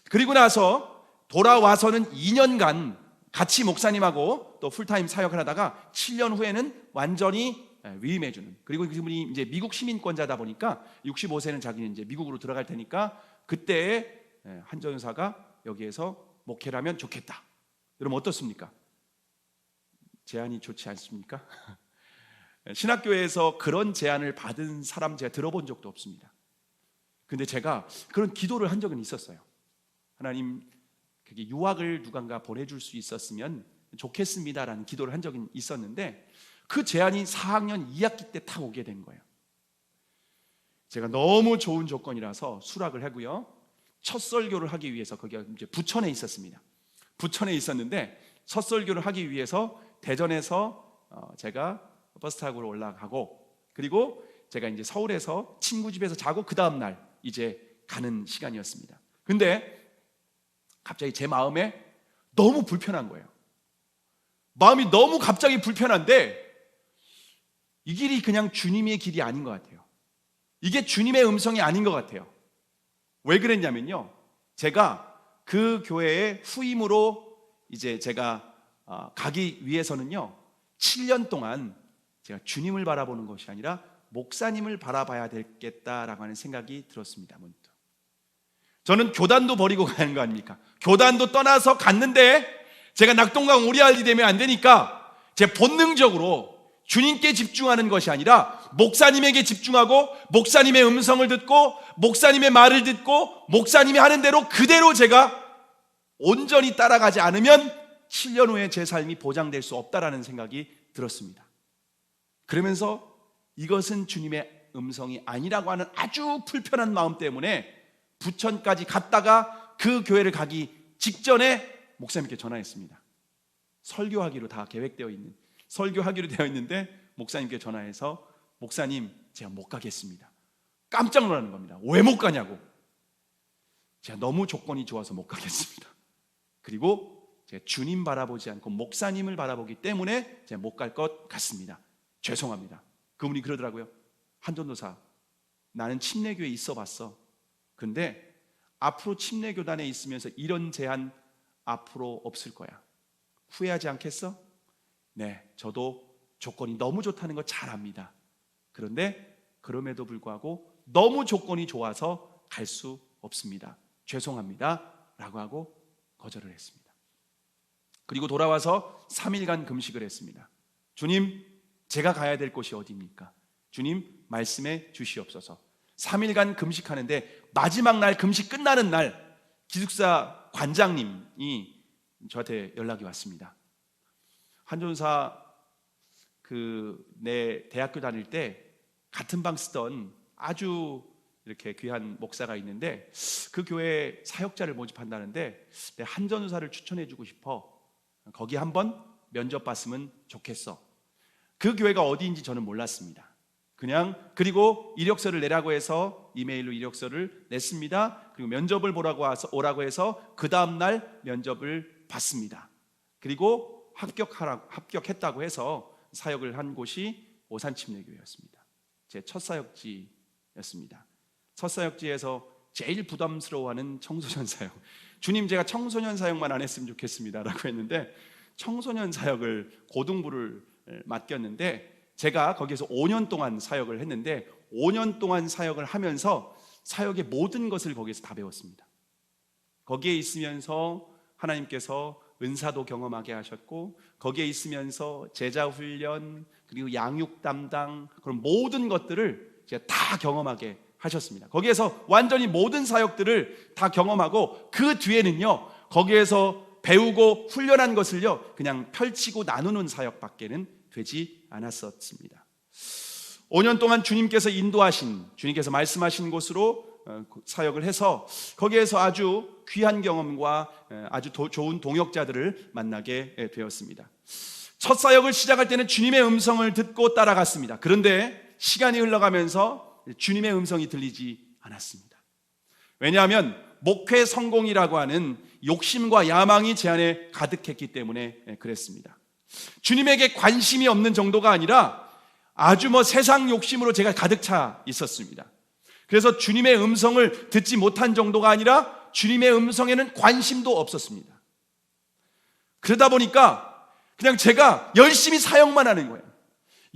그리고 나서 돌아와서는 2년간 같이 목사님하고 또 풀타임 사역을 하다가 7년 후에는 완전히 위임해주는, 그리고 그분이 이제 미국 시민권자다 보니까 65세는 자기는 이제 미국으로 들어갈 테니까 그때에 한 전사가 여기에서 목회를 하면 좋겠다. 여러분 어떻습니까? 제안이 좋지 않습니까? 신학교에서 그런 제안을 받은 사람 제가 들어본 적도 없습니다. 근데 제가 그런 기도를 한 적은 있었어요. 하나님, 그게 유학을 누군가 보내줄 수 있었으면 좋겠습니다라는 기도를 한 적은 있었는데, 그 제안이 4학년 2학기 때 딱 오게 된 거예요. 제가 너무 좋은 조건이라서 수락을 하고요, 첫 설교를 하기 위해서 거기가 이제 부천에 있었습니다. 부천에 있었는데 첫 설교를 하기 위해서 대전에서 제가 버스 타고 올라가고, 그리고 제가 이제 서울에서 친구 집에서 자고 그 다음 날 이제 가는 시간이었습니다. 근데 갑자기 제 마음에 너무 불편한 거예요. 마음이 너무 갑자기 불편한데 이 길이 그냥 주님의 길이 아닌 것 같아요. 이게 주님의 음성이 아닌 것 같아요. 왜 그랬냐면요, 제가 그 교회의 후임으로 이제 제가 가기 위해서는요 7년 동안 제가 주님을 바라보는 것이 아니라 목사님을 바라봐야 되겠다라고 하는 생각이 들었습니다. 문득 저는 교단도 버리고 가는 거 아닙니까? 교단도 떠나서 갔는데 제가 낙동강 오리알이 되면 안 되니까 제 본능적으로 주님께 집중하는 것이 아니라 목사님에게 집중하고 목사님의 음성을 듣고 목사님의 말을 듣고 목사님이 하는 대로 그대로 제가 온전히 따라가지 않으면 7년 후에 제 삶이 보장될 수 없다라는 생각이 들었습니다. 그러면서 이것은 주님의 음성이 아니라고 하는 아주 불편한 마음 때문에 부천까지 갔다가 그 교회를 가기 직전에 목사님께 전화했습니다. 설교하기로 다 계획되어 있는, 설교하기로 되어 있는데 목사님께 전화해서 목사님 제가 못 가겠습니다. 깜짝 놀라는 겁니다. 왜 못 가냐고. 제가 너무 조건이 좋아서 못 가겠습니다. 그리고 제가 주님 바라보지 않고 목사님을 바라보기 때문에 제가 못 갈 것 같습니다. 죄송합니다. 그분이 그러더라고요. 한전도사, 나는 침례교회에 있어 봤어. 근데 앞으로 침례교단에 있으면서 이런 제안 앞으로 없을 거야. 후회하지 않겠어? 네, 저도 조건이 너무 좋다는 거 잘 압니다. 그런데 그럼에도 불구하고 너무 조건이 좋아서 갈 수 없습니다. 죄송합니다 라고 하고 거절을 했습니다. 그리고 돌아와서 3일간 금식을 했습니다. 주님, 제가 가야 될 곳이 어디입니까? 주님, 말씀해 주시옵소서. 3일간 금식하는데 마지막 날 금식 끝나는 날 기숙사 관장님이 저한테 연락이 왔습니다. 한전사 내 대학교 다닐 때 같은 방 쓰던 아주 이렇게 귀한 목사가 있는데 그 교회 사역자를 모집한다는데 내 한전사를 추천해 주고 싶어. 거기 한번 면접 봤으면 좋겠어. 그 교회가 어디인지 저는 몰랐습니다. 그리고 이력서를 내라고 해서 이메일로 이력서를 냈습니다. 그리고 면접을 오라고 해서 그 다음날 면접을 봤습니다. 그리고 합격했다고 해서 사역을 한 곳이 오산침례교회였습니다. 제 첫 사역지였습니다. 첫 사역지에서 제일 부담스러워하는 청소년 사역. 주님, 제가 청소년 사역만 안 했으면 좋겠습니다 라고 했는데 청소년 사역을 고등부를 맡겼는데 제가 거기에서 5년 동안 사역을 했는데 5년 동안 사역을 하면서 사역의 모든 것을 거기에서 다 배웠습니다. 거기에 있으면서 하나님께서 은사도 경험하게 하셨고 거기에 있으면서 제자 훈련 그리고 양육 담당 그런 모든 것들을 제가 다 경험하게 하셨습니다. 거기에서 완전히 모든 사역들을 다 경험하고 그 뒤에는요 거기에서 배우고 훈련한 것을요 그냥 펼치고 나누는 사역밖에는 되지 않았었습니다. 5년 동안 주님께서 인도하신, 주님께서 말씀하신 곳으로 사역을 해서 거기에서 아주 귀한 경험과 아주 좋은 동역자들을 만나게 되었습니다. 첫 사역을 시작할 때는 주님의 음성을 듣고 따라갔습니다. 그런데 시간이 흘러가면서 주님의 음성이 들리지 않았습니다. 왜냐하면 목회 성공이라고 하는 욕심과 야망이 제 안에 가득했기 때문에 그랬습니다. 주님에게 관심이 없는 정도가 아니라 아주 세상 욕심으로 제가 가득 차 있었습니다. 그래서 주님의 음성을 듣지 못한 정도가 아니라 주님의 음성에는 관심도 없었습니다. 그러다 보니까 그냥 제가 열심히 사역만 하는 거예요.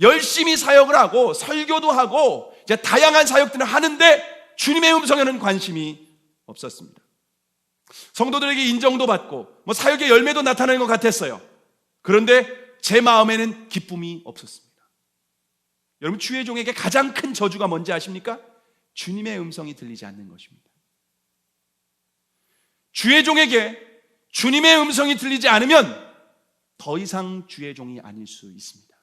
열심히 사역을 하고 설교도 하고 이제 다양한 사역들을 하는데 주님의 음성에는 관심이 없었습니다. 성도들에게 인정도 받고 사역의 열매도 나타나는 것 같았어요. 그런데 제 마음에는 기쁨이 없었습니다. 여러분, 주의 종에게 가장 큰 저주가 뭔지 아십니까? 주님의 음성이 들리지 않는 것입니다. 주의 종에게 주님의 음성이 들리지 않으면 더 이상 주의 종이 아닐 수 있습니다.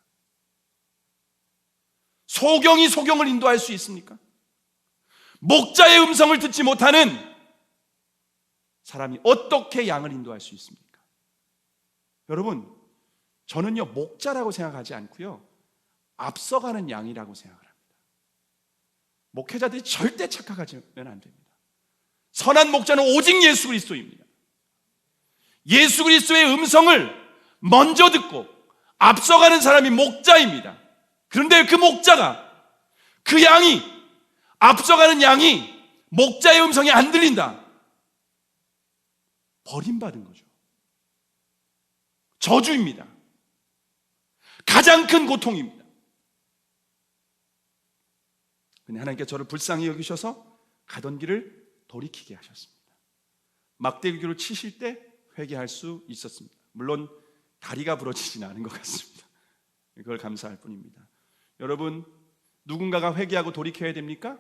소경이 소경을 인도할 수 있습니까? 목자의 음성을 듣지 못하는 사람이 어떻게 양을 인도할 수 있습니까? 여러분, 저는요 목자라고 생각하지 않고요 앞서가는 양이라고 생각을 합니다. 목회자들이 절대 착각하면 안 됩니다. 선한 목자는 오직 예수 그리스도입니다. 예수 그리스도의 음성을 먼저 듣고 앞서가는 사람이 목자입니다. 그런데 그 목자가, 그 양이, 앞서가는 양이 목자의 음성이 안 들린다. 버림받은 거죠. 저주입니다. 가장 큰 고통입니다. 근데 하나님께서 저를 불쌍히 여기셔서 가던 길을 돌이키게 하셨습니다. 막대기로 치실 때 회개할 수 있었습니다. 물론 다리가 부러지지는 않은 것 같습니다. 그걸 감사할 뿐입니다. 여러분, 누군가가 회개하고 돌이켜야 됩니까?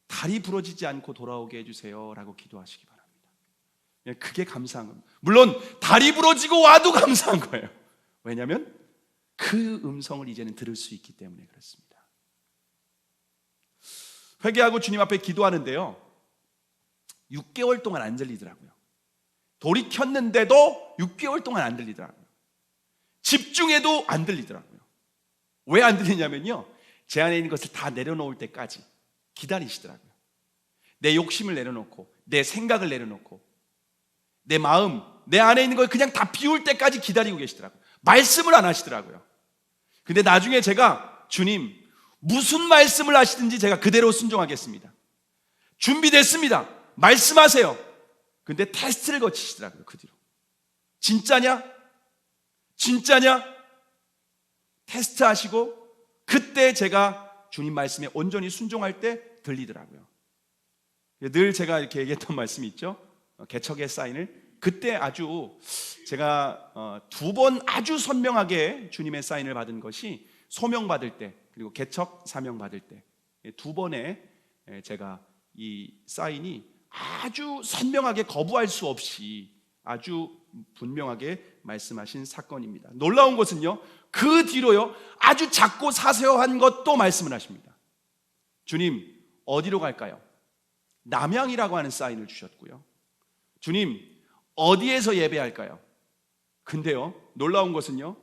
다리 부러지지 않고 돌아오게 해주세요 라고 기도하시기 바랍니다. 그게 감사한 겁니다. 물론 다리 부러지고 와도 감사한 거예요. 왜냐하면 그 음성을 이제는 들을 수 있기 때문에 그렇습니다. 회개하고 주님 앞에 기도하는데요 6개월 동안 안 들리더라고요. 돌이켰는데도 6개월 동안 안 들리더라고요. 집중해도 안 들리더라고요. 왜 안 들리냐면요 제 안에 있는 것을 다 내려놓을 때까지 기다리시더라고요. 내 욕심을 내려놓고 내 생각을 내려놓고 내 마음, 내 안에 있는 걸 그냥 다 비울 때까지 기다리고 계시더라고요. 말씀을 안 하시더라고요. 근데 나중에 제가 주님 무슨 말씀을 하시든지 제가 그대로 순종하겠습니다. 준비됐습니다. 말씀하세요. 근데 테스트를 거치시더라고요. 그 뒤로 진짜냐? 진짜냐? 테스트 하시고 그때 제가 주님 말씀에 온전히 순종할 때 들리더라고요. 늘 제가 이렇게 얘기했던 말씀이 있죠. 개척의 사인을 그때 아주 제가 2번 아주 선명하게 주님의 사인을 받은 것이 소명 받을 때 그리고 개척 사명 받을 때 2번에 제가 이 사인이 아주 선명하게 거부할 수 없이 아주 분명하게 말씀하신 사건입니다. 놀라운 것은요 그 뒤로요 아주 작고 사소한 것도 말씀을 하십니다. 주님 어디로 갈까요? 남양이라고 하는 사인을 주셨고요. 주님 어디에서 예배할까요? 근데요 놀라운 것은요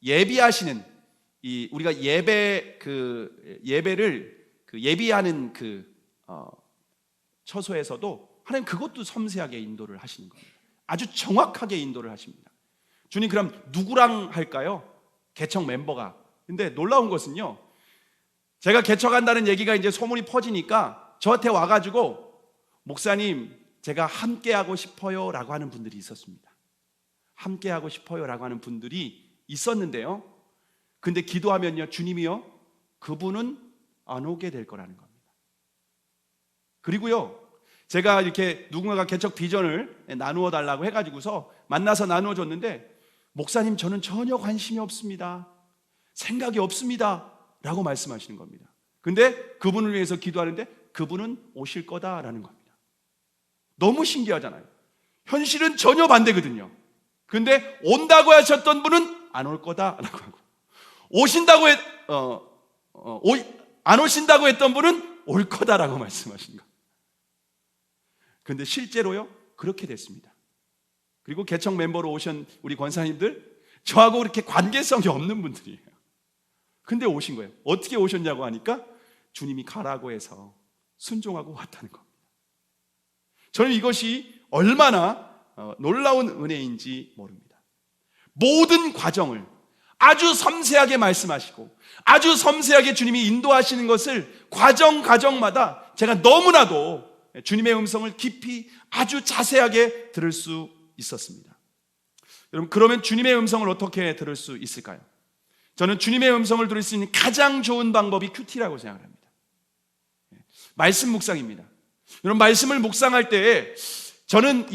예비하시는 우리가 예배를 예비하는 처소에서도 하나님 그것도 섬세하게 인도를 하시는 겁니다. 아주 정확하게 인도를 하십니다. 주님 그럼 누구랑 할까요? 개척 멤버가. 근데 놀라운 것은요 제가 개척한다는 얘기가 이제 소문이 퍼지니까 저한테 와가지고 목사님 제가 함께하고 싶어요 라고 하는 분들이 있었습니다. 함께하고 싶어요 라고 하는 분들이 있었는데요 근데 기도하면요 주님이요 그분은 안 오게 될 거라는 겁니다. 그리고요 제가 이렇게 누군가가 개척 비전을 나누어 달라고 해가지고서 만나서 나누어 줬는데 목사님 저는 전혀 관심이 없습니다. 생각이 없습니다 라고 말씀하시는 겁니다. 근데 그분을 위해서 기도하는데 그분은 오실 거다라는 겁니다. 너무 신기하잖아요. 현실은 전혀 반대거든요. 근데 온다고 하셨던 분은 안 올 거다라고 하고 오신다고 안 오신다고 했던 분은 올 거다라고 말씀하신 거. 그런데 실제로요, 그렇게 됐습니다. 그리고 개척 멤버로 오신 우리 권사님들, 저하고 그렇게 관계성이 없는 분들이에요. 근데 오신 거예요. 어떻게 오셨냐고 하니까 주님이 가라고 해서 순종하고 왔다는 겁니다. 저는 이것이 얼마나 놀라운 은혜인지 모릅니다. 모든 과정을 아주 섬세하게 말씀하시고 아주 섬세하게 주님이 인도하시는 것을 과정마다 제가 너무나도 주님의 음성을 깊이 아주 자세하게 들을 수 있었습니다. 여러분, 그러면 주님의 음성을 어떻게 들을 수 있을까요? 저는 주님의 음성을 들을 수 있는 가장 좋은 방법이 큐티라고 생각을 합니다. 말씀 묵상입니다. 여러분, 말씀을 묵상할 때 저는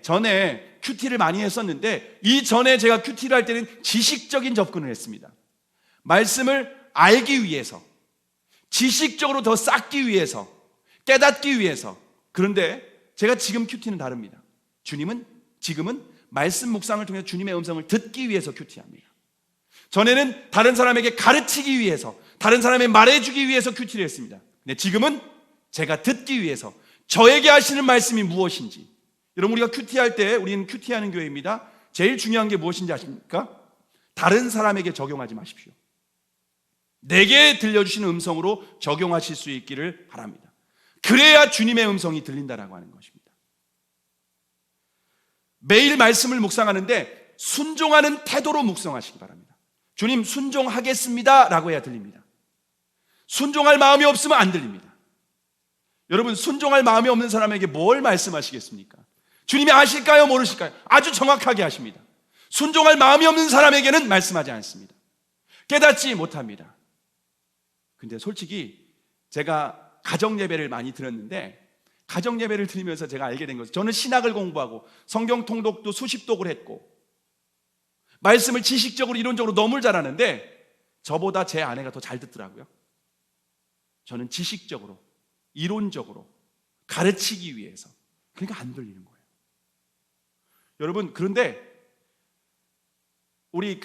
전에 큐티를 많이 했었는데, 이전에 제가 큐티를 할 때는 지식적인 접근을 했습니다. 말씀을 알기 위해서, 지식적으로 더 쌓기 위해서, 깨닫기 위해서. 그런데 제가 지금 큐티는 다릅니다. 주님은 지금은 말씀 묵상을 통해 주님의 음성을 듣기 위해서 큐티합니다. 전에는 다른 사람에게 가르치기 위해서, 다른 사람에게 말해주기 위해서 큐티를 했습니다. 근데 지금은 제가 듣기 위해서, 저에게 하시는 말씀이 무엇인지. 여러분, 우리가 큐티할 때, 우리는 큐티하는 교회입니다. 제일 중요한 게 무엇인지 아십니까? 다른 사람에게 적용하지 마십시오. 내게 들려주시는 음성으로 적용하실 수 있기를 바랍니다. 그래야 주님의 음성이 들린다라고 하는 것입니다. 매일 말씀을 묵상하는데 순종하는 태도로 묵상하시기 바랍니다. 주님, 순종하겠습니다 라고 해야 들립니다. 순종할 마음이 없으면 안 들립니다. 여러분, 순종할 마음이 없는 사람에게 뭘 말씀하시겠습니까? 주님이 아실까요? 모르실까요? 아주 정확하게 하십니다. 순종할 마음이 없는 사람에게는 말씀하지 않습니다. 깨닫지 못합니다. 근데 솔직히 제가 가정 예배를 많이 들었는데, 가정 예배를 드리면서 제가 알게 된 것은, 저는 신학을 공부하고 성경 통독도 수십 독을 했고 말씀을 지식적으로 이론적으로 너무 잘하는데 저보다 제 아내가 더 잘 듣더라고요. 저는 지식적으로 이론적으로 가르치기 위해서, 그러니까 안 들리는 거예요. 여러분, 그런데 우리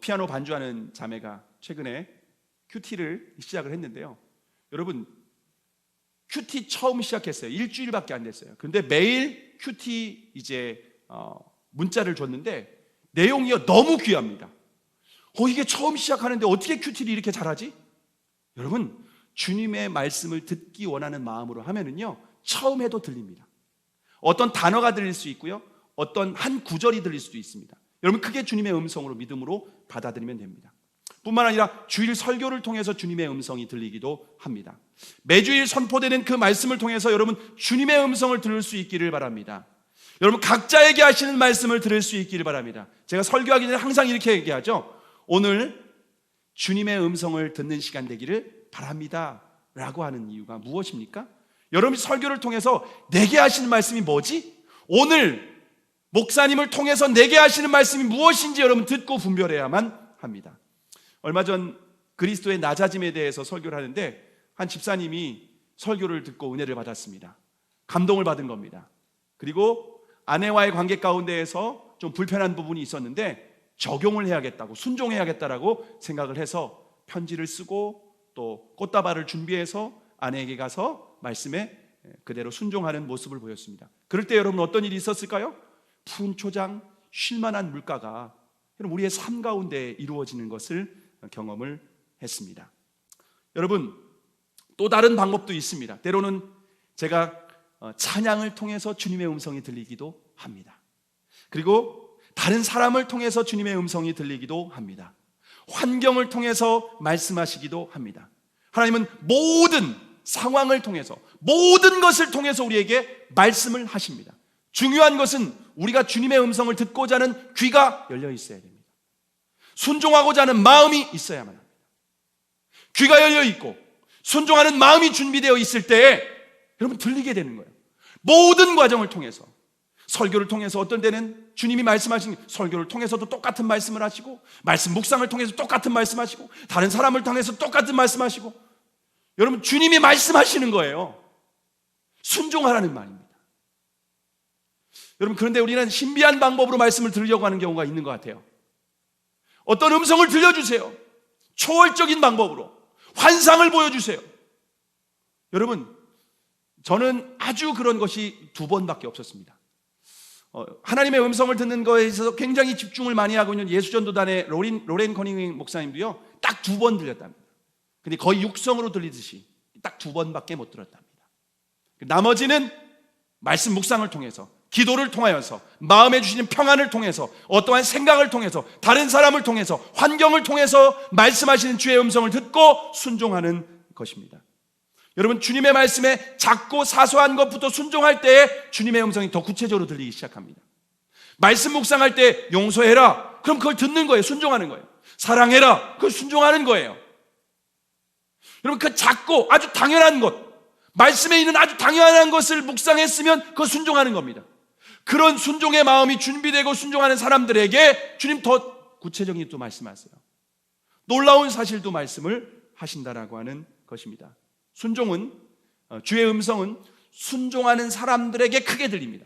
피아노 반주하는 자매가 최근에 큐티를 시작을 했는데요. 여러분, 큐티 처음 시작했어요. 일주일밖에 안 됐어요. 근데 매일 큐티 문자를 줬는데 내용이 너무 귀합니다. 이게 처음 시작하는데 어떻게 큐티를 이렇게 잘하지? 여러분, 주님의 말씀을 듣기 원하는 마음으로 하면은요, 처음 해도 들립니다. 어떤 단어가 들릴 수 있고요, 어떤 한 구절이 들릴 수도 있습니다. 여러분, 크게 주님의 음성으로 믿음으로 받아들이면 됩니다. 뿐만 아니라 주일 설교를 통해서 주님의 음성이 들리기도 합니다. 매주일 선포되는 그 말씀을 통해서 여러분, 주님의 음성을 들을 수 있기를 바랍니다. 여러분, 각자에게 하시는 말씀을 들을 수 있기를 바랍니다. 제가 설교하기 전에 항상 이렇게 얘기하죠. 오늘 주님의 음성을 듣는 시간 되기를 바랍니다 라고 하는 이유가 무엇입니까? 여러분이 설교를 통해서 내게 하시는 말씀이 뭐지? 오늘 목사님을 통해서 내게 하시는 말씀이 무엇인지 여러분 듣고 분별해야만 합니다. 얼마 전 그리스도의 낮아짐에 대해서 설교를 하는데 한 집사님이 설교를 듣고 은혜를 받았습니다. 감동을 받은 겁니다. 그리고 아내와의 관계 가운데에서 좀 불편한 부분이 있었는데 적용을 해야겠다고, 순종해야겠다라고 생각을 해서 편지를 쓰고 또 꽃다발을 준비해서 아내에게 가서 말씀에 그대로 순종하는 모습을 보였습니다. 그럴 때 여러분 어떤 일이 있었을까요? 푸른 초장, 쉴만한 물가가 우리의 삶 가운데 이루어지는 것을 경험을 했습니다. 여러분, 또 다른 방법도 있습니다. 때로는 제가 찬양을 통해서 주님의 음성이 들리기도 합니다. 그리고 다른 사람을 통해서 주님의 음성이 들리기도 합니다. 환경을 통해서 말씀하시기도 합니다. 하나님은 모든 상황을 통해서, 모든 것을 통해서 우리에게 말씀을 하십니다. 중요한 것은 우리가 주님의 음성을 듣고자 하는 귀가 열려 있어야 됩니다. 순종하고자 하는 마음이 있어야만 합니다. 귀가 열려 있고 순종하는 마음이 준비되어 있을 때에 여러분 들리게 되는 거예요. 모든 과정을 통해서, 설교를 통해서 어떤 때는 주님이 말씀하신 설교를 통해서도 똑같은 말씀을 하시고, 말씀 묵상을 통해서 똑같은 말씀하시고, 다른 사람을 통해서 똑같은 말씀하시고, 여러분 주님이 말씀하시는 거예요. 순종하라는 말입니다. 여러분, 그런데 우리는 신비한 방법으로 말씀을 들으려고 하는 경우가 있는 것 같아요. 어떤 음성을 들려주세요. 초월적인 방법으로 환상을 보여주세요. 여러분, 저는 아주 그런 것이 2번밖에 없었습니다. 하나님의 음성을 듣는 거에 있어서 굉장히 집중을 많이 하고 있는 예수전도단의 로렌 커닝 목사님도요, 딱 2번 들렸답니다. 근데 거의 육성으로 들리듯이 딱 2번밖에 못 들었답니다. 나머지는 말씀 묵상을 통해서, 기도를 통하여서, 마음에 주시는 평안을 통해서, 어떠한 생각을 통해서, 다른 사람을 통해서, 환경을 통해서 말씀하시는 주의 음성을 듣고 순종하는 것입니다. 여러분, 주님의 말씀에 작고 사소한 것부터 순종할 때에 주님의 음성이 더 구체적으로 들리기 시작합니다. 말씀 묵상할 때 용서해라, 그럼 그걸 듣는 거예요. 순종하는 거예요. 사랑해라, 그걸 순종하는 거예요. 여러분, 그 작고 아주 당연한 것, 말씀에 있는 아주 당연한 것을 묵상했으면 그거 순종하는 겁니다. 그런 순종의 마음이 준비되고 순종하는 사람들에게 주님 더 구체적인 또 말씀하세요. 놀라운 사실도 말씀을 하신다라고 하는 것입니다. 순종은, 주의 음성은 순종하는 사람들에게 크게 들립니다.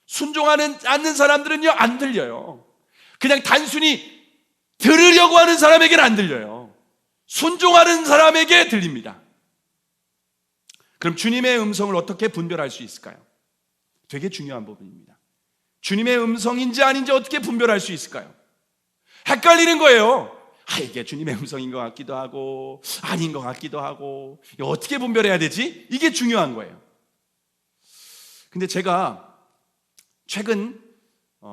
순종하는 않는 사람들은요, 안 들려요. 그냥 단순히 들으려고 하는 사람에게는 안 들려요. 순종하는 사람에게 들립니다. 그럼 주님의 음성을 어떻게 분별할 수 있을까요? 되게 중요한 부분입니다. 주님의 음성인지 아닌지 어떻게 분별할 수 있을까요? 헷갈리는 거예요. 이게 주님의 음성인 것 같기도 하고 아닌 것 같기도 하고, 이거 어떻게 분별해야 되지? 이게 중요한 거예요. 근데 제가 최근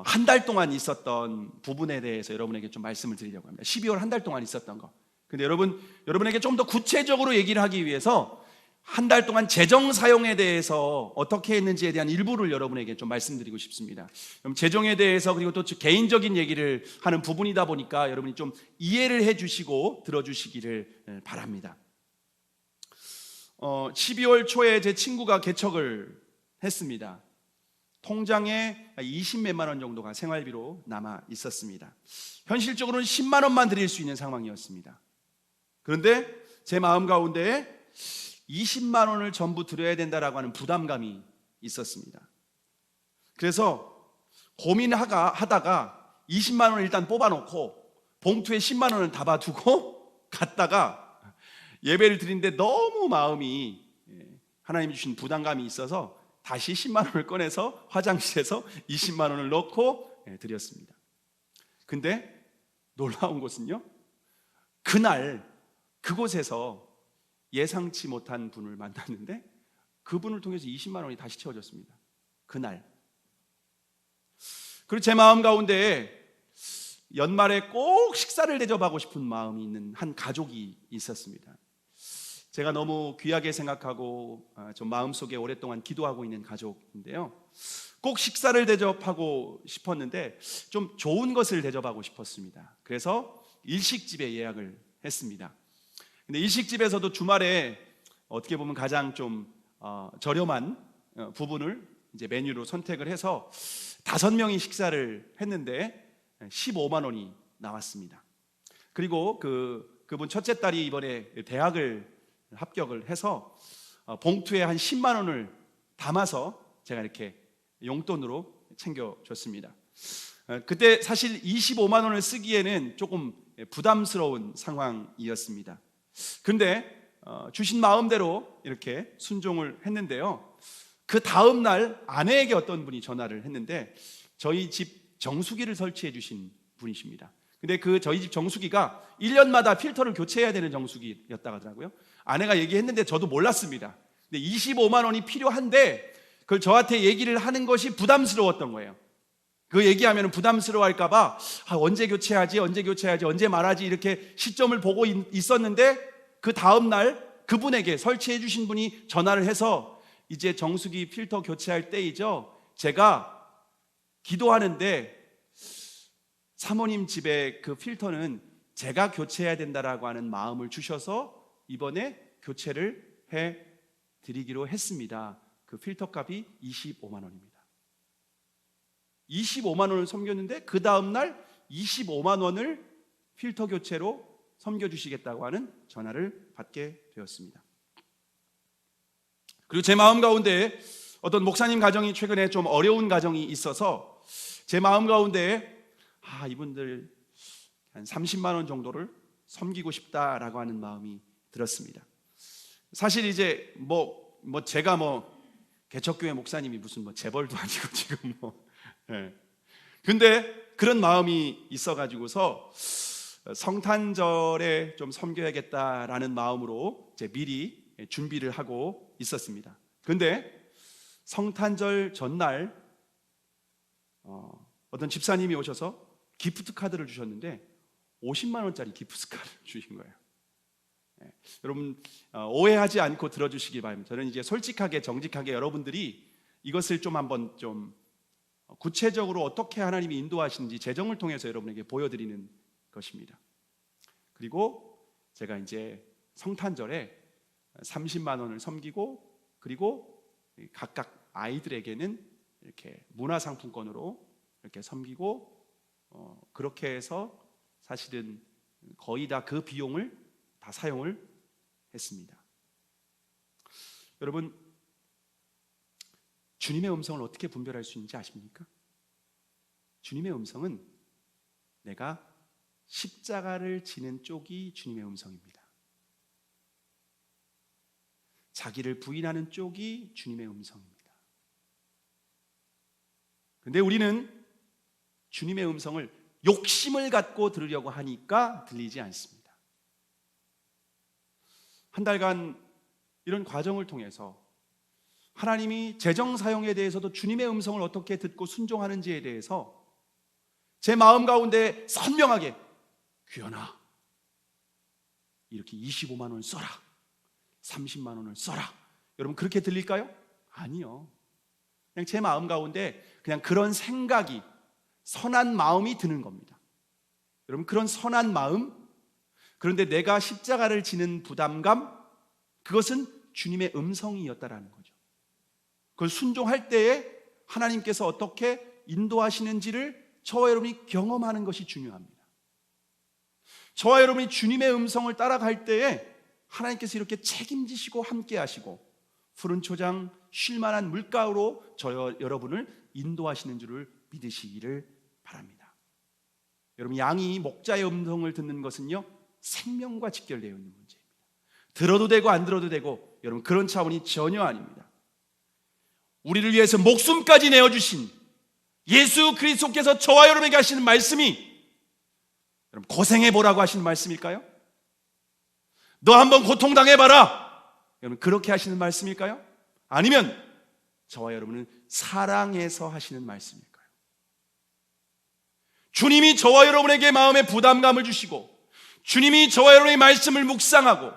한 달 동안 있었던 부분에 대해서 여러분에게 좀 말씀을 드리려고 합니다. 12월 한 달 동안 있었던 거. 근데 여러분에게 좀 더 구체적으로 얘기를 하기 위해서 한 달 동안 재정 사용에 대해서 어떻게 했는지에 대한 일부를 여러분에게 좀 말씀드리고 싶습니다. 그럼 재정에 대해서, 그리고 또 개인적인 얘기를 하는 부분이다 보니까 여러분이 좀 이해를 해주시고 들어주시기를 바랍니다. 12월 초에 제 친구가 개척을 했습니다. 통장에 20몇만 원 정도가 생활비로 남아 있었습니다. 현실적으로는 10만 원만 드릴 수 있는 상황이었습니다. 그런데 제 마음 가운데에 20만 원을 전부 드려야 된다라고 하는 부담감이 있었습니다. 그래서 고민하다가 20만 원을 일단 뽑아놓고 봉투에 10만 원을 담아두고 갔다가 예배를 드리는데 너무 마음이 하나님이 주신 부담감이 있어서 다시 10만 원을 꺼내서 화장실에서 20만 원을 넣고 드렸습니다. 근데 놀라운 것은요, 그날 그곳에서 예상치 못한 분을 만났는데 그분을 통해서 20만 원이 다시 채워졌습니다. 그날. 그리고 제 마음 가운데 연말에 꼭 식사를 대접하고 싶은 마음이 있는 한 가족이 있었습니다. 제가 너무 귀하게 생각하고 좀 마음속에 오랫동안 기도하고 있는 가족인데요, 꼭 식사를 대접하고 싶었는데 좀 좋은 것을 대접하고 싶었습니다. 그래서 일식집에 예약을 했습니다. 근데 일식집에서도 주말에 어떻게 보면 가장 좀 저렴한 부분을 이제 메뉴로 선택을 해서 5명이 식사를 했는데 15만 원이 나왔습니다. 그리고 그분 첫째 딸이 이번에 대학을 합격을 해서 봉투에 한 10만 원을 담아서 제가 이렇게 용돈으로 챙겨줬습니다. 그때 사실 25만 원을 쓰기에는 조금 부담스러운 상황이었습니다. 근데 주신 마음대로 이렇게 순종을 했는데요, 그 다음 날 아내에게 어떤 분이 전화를 했는데 저희 집 정수기를 설치해 주신 분이십니다. 근데 저희 집 정수기가 1년마다 필터를 교체해야 되는 정수기였다고 하더라고요. 아내가 얘기했는데 저도 몰랐습니다. 근데 25만 원이 필요한데 그걸 저한테 얘기를 하는 것이 부담스러웠던 거예요. 그 얘기하면 부담스러워할까 봐 언제 교체하지 언제 말하지 이렇게 시점을 보고 있었는데, 그 다음 날 그분에게, 설치해 주신 분이 전화를 해서 이제 정수기 필터 교체할 때이죠, 제가 기도하는데 사모님 집에 그 필터는 제가 교체해야 된다라고 하는 마음을 주셔서 이번에 교체를 해 드리기로 했습니다. 그 필터 값이 25만 원입니다. 25만 원을 섬겼는데 그 다음 날 25만 원을 필터 교체로 섬겨주시겠다고 하는 전화를 받게 되었습니다. 그리고 제 마음 가운데 어떤 목사님 가정이 최근에 좀 어려운 가정이 있어서 제 마음 가운데 이분들 한 30만 원 정도를 섬기고 싶다라고 하는 마음이 들었습니다. 사실 이제 제가 개척교회 목사님이 무슨 재벌도 아니고 지금 예. 근데 그런 마음이 있어가지고서 성탄절에 좀 섬겨야겠다라는 마음으로 이제 미리 준비를 하고 있었습니다. 근데 성탄절 전날 어떤 집사님이 오셔서 기프트 카드를 주셨는데 50만 원짜리 기프트 카드를 주신 거예요. 네. 여러분 오해하지 않고 들어주시기 바랍니다. 저는 이제 솔직하게 정직하게 여러분들이 이것을 좀 한번 좀 구체적으로 어떻게 하나님이 인도하시는지 재정을 통해서 여러분에게 보여드리는 것입니다. 그리고 제가 이제 성탄절에 30만 원을 섬기고 그리고 각각 아이들에게는 이렇게 문화상품권으로 이렇게 섬기고 그렇게 해서 사실은 거의 다 그 비용을 다 사용을 했습니다. 여러분, 주님의 음성을 어떻게 분별할 수 있는지 아십니까? 주님의 음성은 내가 십자가를 지는 쪽이 주님의 음성입니다. 자기를 부인하는 쪽이 주님의 음성입니다. 근데 우리는 주님의 음성을 욕심을 갖고 들으려고 하니까 들리지 않습니다. 한 달간 이런 과정을 통해서 하나님이 재정 사용에 대해서도 주님의 음성을 어떻게 듣고 순종하는지에 대해서 제 마음 가운데 선명하게 귀현아 이렇게 25만 원을 써라 30만 원을 써라 여러분 그렇게 들릴까요? 아니요. 그냥 제 마음 가운데 그냥 그런 생각이 선한 마음이 드는 겁니다. 여러분 그런 선한 마음 그런데 내가 십자가를 지는 부담감 그것은 주님의 음성이었다라는 거죠. 그걸 순종할 때에 하나님께서 어떻게 인도하시는지를 저와 여러분이 경험하는 것이 중요합니다. 저와 여러분이 주님의 음성을 따라갈 때에 하나님께서 이렇게 책임지시고 함께 하시고 푸른 초장 쉴만한 물가로 여러분을 인도하시는 줄을 믿으시기를 바랍니다. 여러분 양이 목자의 음성을 듣는 것은요 생명과 직결되어 있는 문제입니다. 들어도 되고 안 들어도 되고 여러분 그런 차원이 전혀 아닙니다. 우리를 위해서 목숨까지 내어주신 예수 그리스도께서 저와 여러분에게 하시는 말씀이 여러분 고생해보라고 하시는 말씀일까요? 너 한번 고통당해봐라 여러분 그렇게 하시는 말씀일까요? 아니면 저와 여러분은 사랑해서 하시는 말씀일까요? 주님이 저와 여러분에게 마음의 부담감을 주시고 주님이 저와 여러분의 말씀을 묵상하고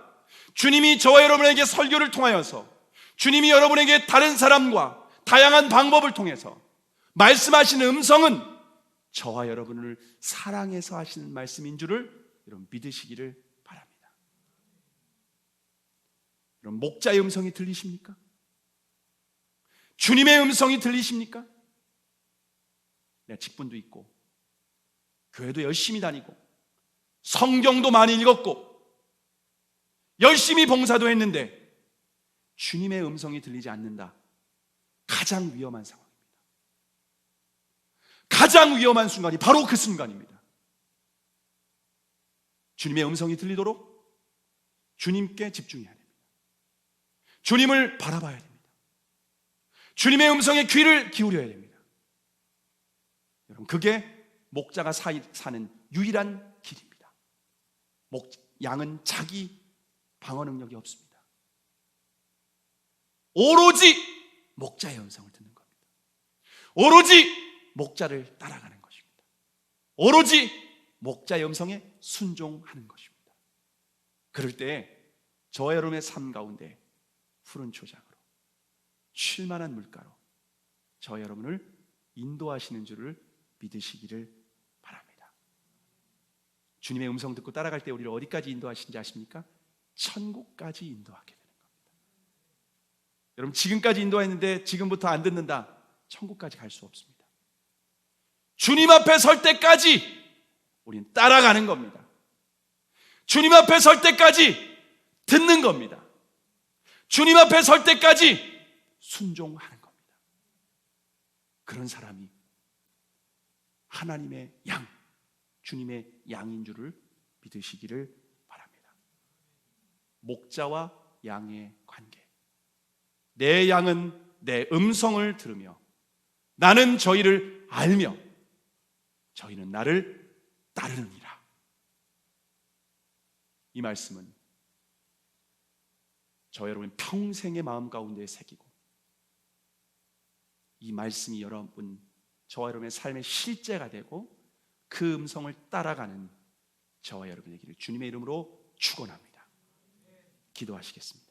주님이 저와 여러분에게 설교를 통하여서 주님이 여러분에게 다른 사람과 다양한 방법을 통해서 말씀하시는 음성은 저와 여러분을 사랑해서 하시는 말씀인 줄을 여러분 믿으시기를 바랍니다. 여러분 목자의 음성이 들리십니까? 주님의 음성이 들리십니까? 내가 직분도 있고 교회도 열심히 다니고 성경도 많이 읽었고 열심히 봉사도 했는데 주님의 음성이 들리지 않는다. 가장 위험한 상황입니다. 가장 위험한 순간이 바로 그 순간입니다. 주님의 음성이 들리도록 주님께 집중해야 됩니다. 주님을 바라봐야 됩니다. 주님의 음성에 귀를 기울여야 됩니다. 여러분 그게 목자가 사는 유일한 길입니다. 양은 자기 방어 능력이 없습니다. 오로지 목자의 음성을 듣는 겁니다. 오로지 목자를 따라가는 것입니다. 오로지 목자의 음성에 순종하는 것입니다. 그럴 때 저와 여러분의 삶 가운데 푸른 초장으로 쉴만한 물가로 저와 여러분을 인도하시는 줄을 믿으시기를 바랍니다. 주님의 음성 듣고 따라갈 때 우리를 어디까지 인도하시는지 아십니까? 천국까지 인도하게 되는 겁니다. 여러분 지금까지 인도했는데 지금부터 안 듣는다. 천국까지 갈 수 없습니다. 주님 앞에 설 때까지 우리는 따라가는 겁니다. 주님 앞에 설 때까지 듣는 겁니다. 주님 앞에 설 때까지 순종하는 겁니다. 그런 사람이 하나님의 양, 주님의 양인 줄을 믿으시기를 바랍니다. 목자와 양의 관계. 내 양은 내 음성을 들으며 나는 저희를 알며 저희는 나를 따르느니라. 이 말씀은 저 여러분 평생의 마음 가운데 새기고 이 말씀이 여러분 저와 여러분의 삶의 실제가 되고 그 음성을 따라가는 저와 여러분에게 주님의 이름으로 축원합니다. 기도하시겠습니다.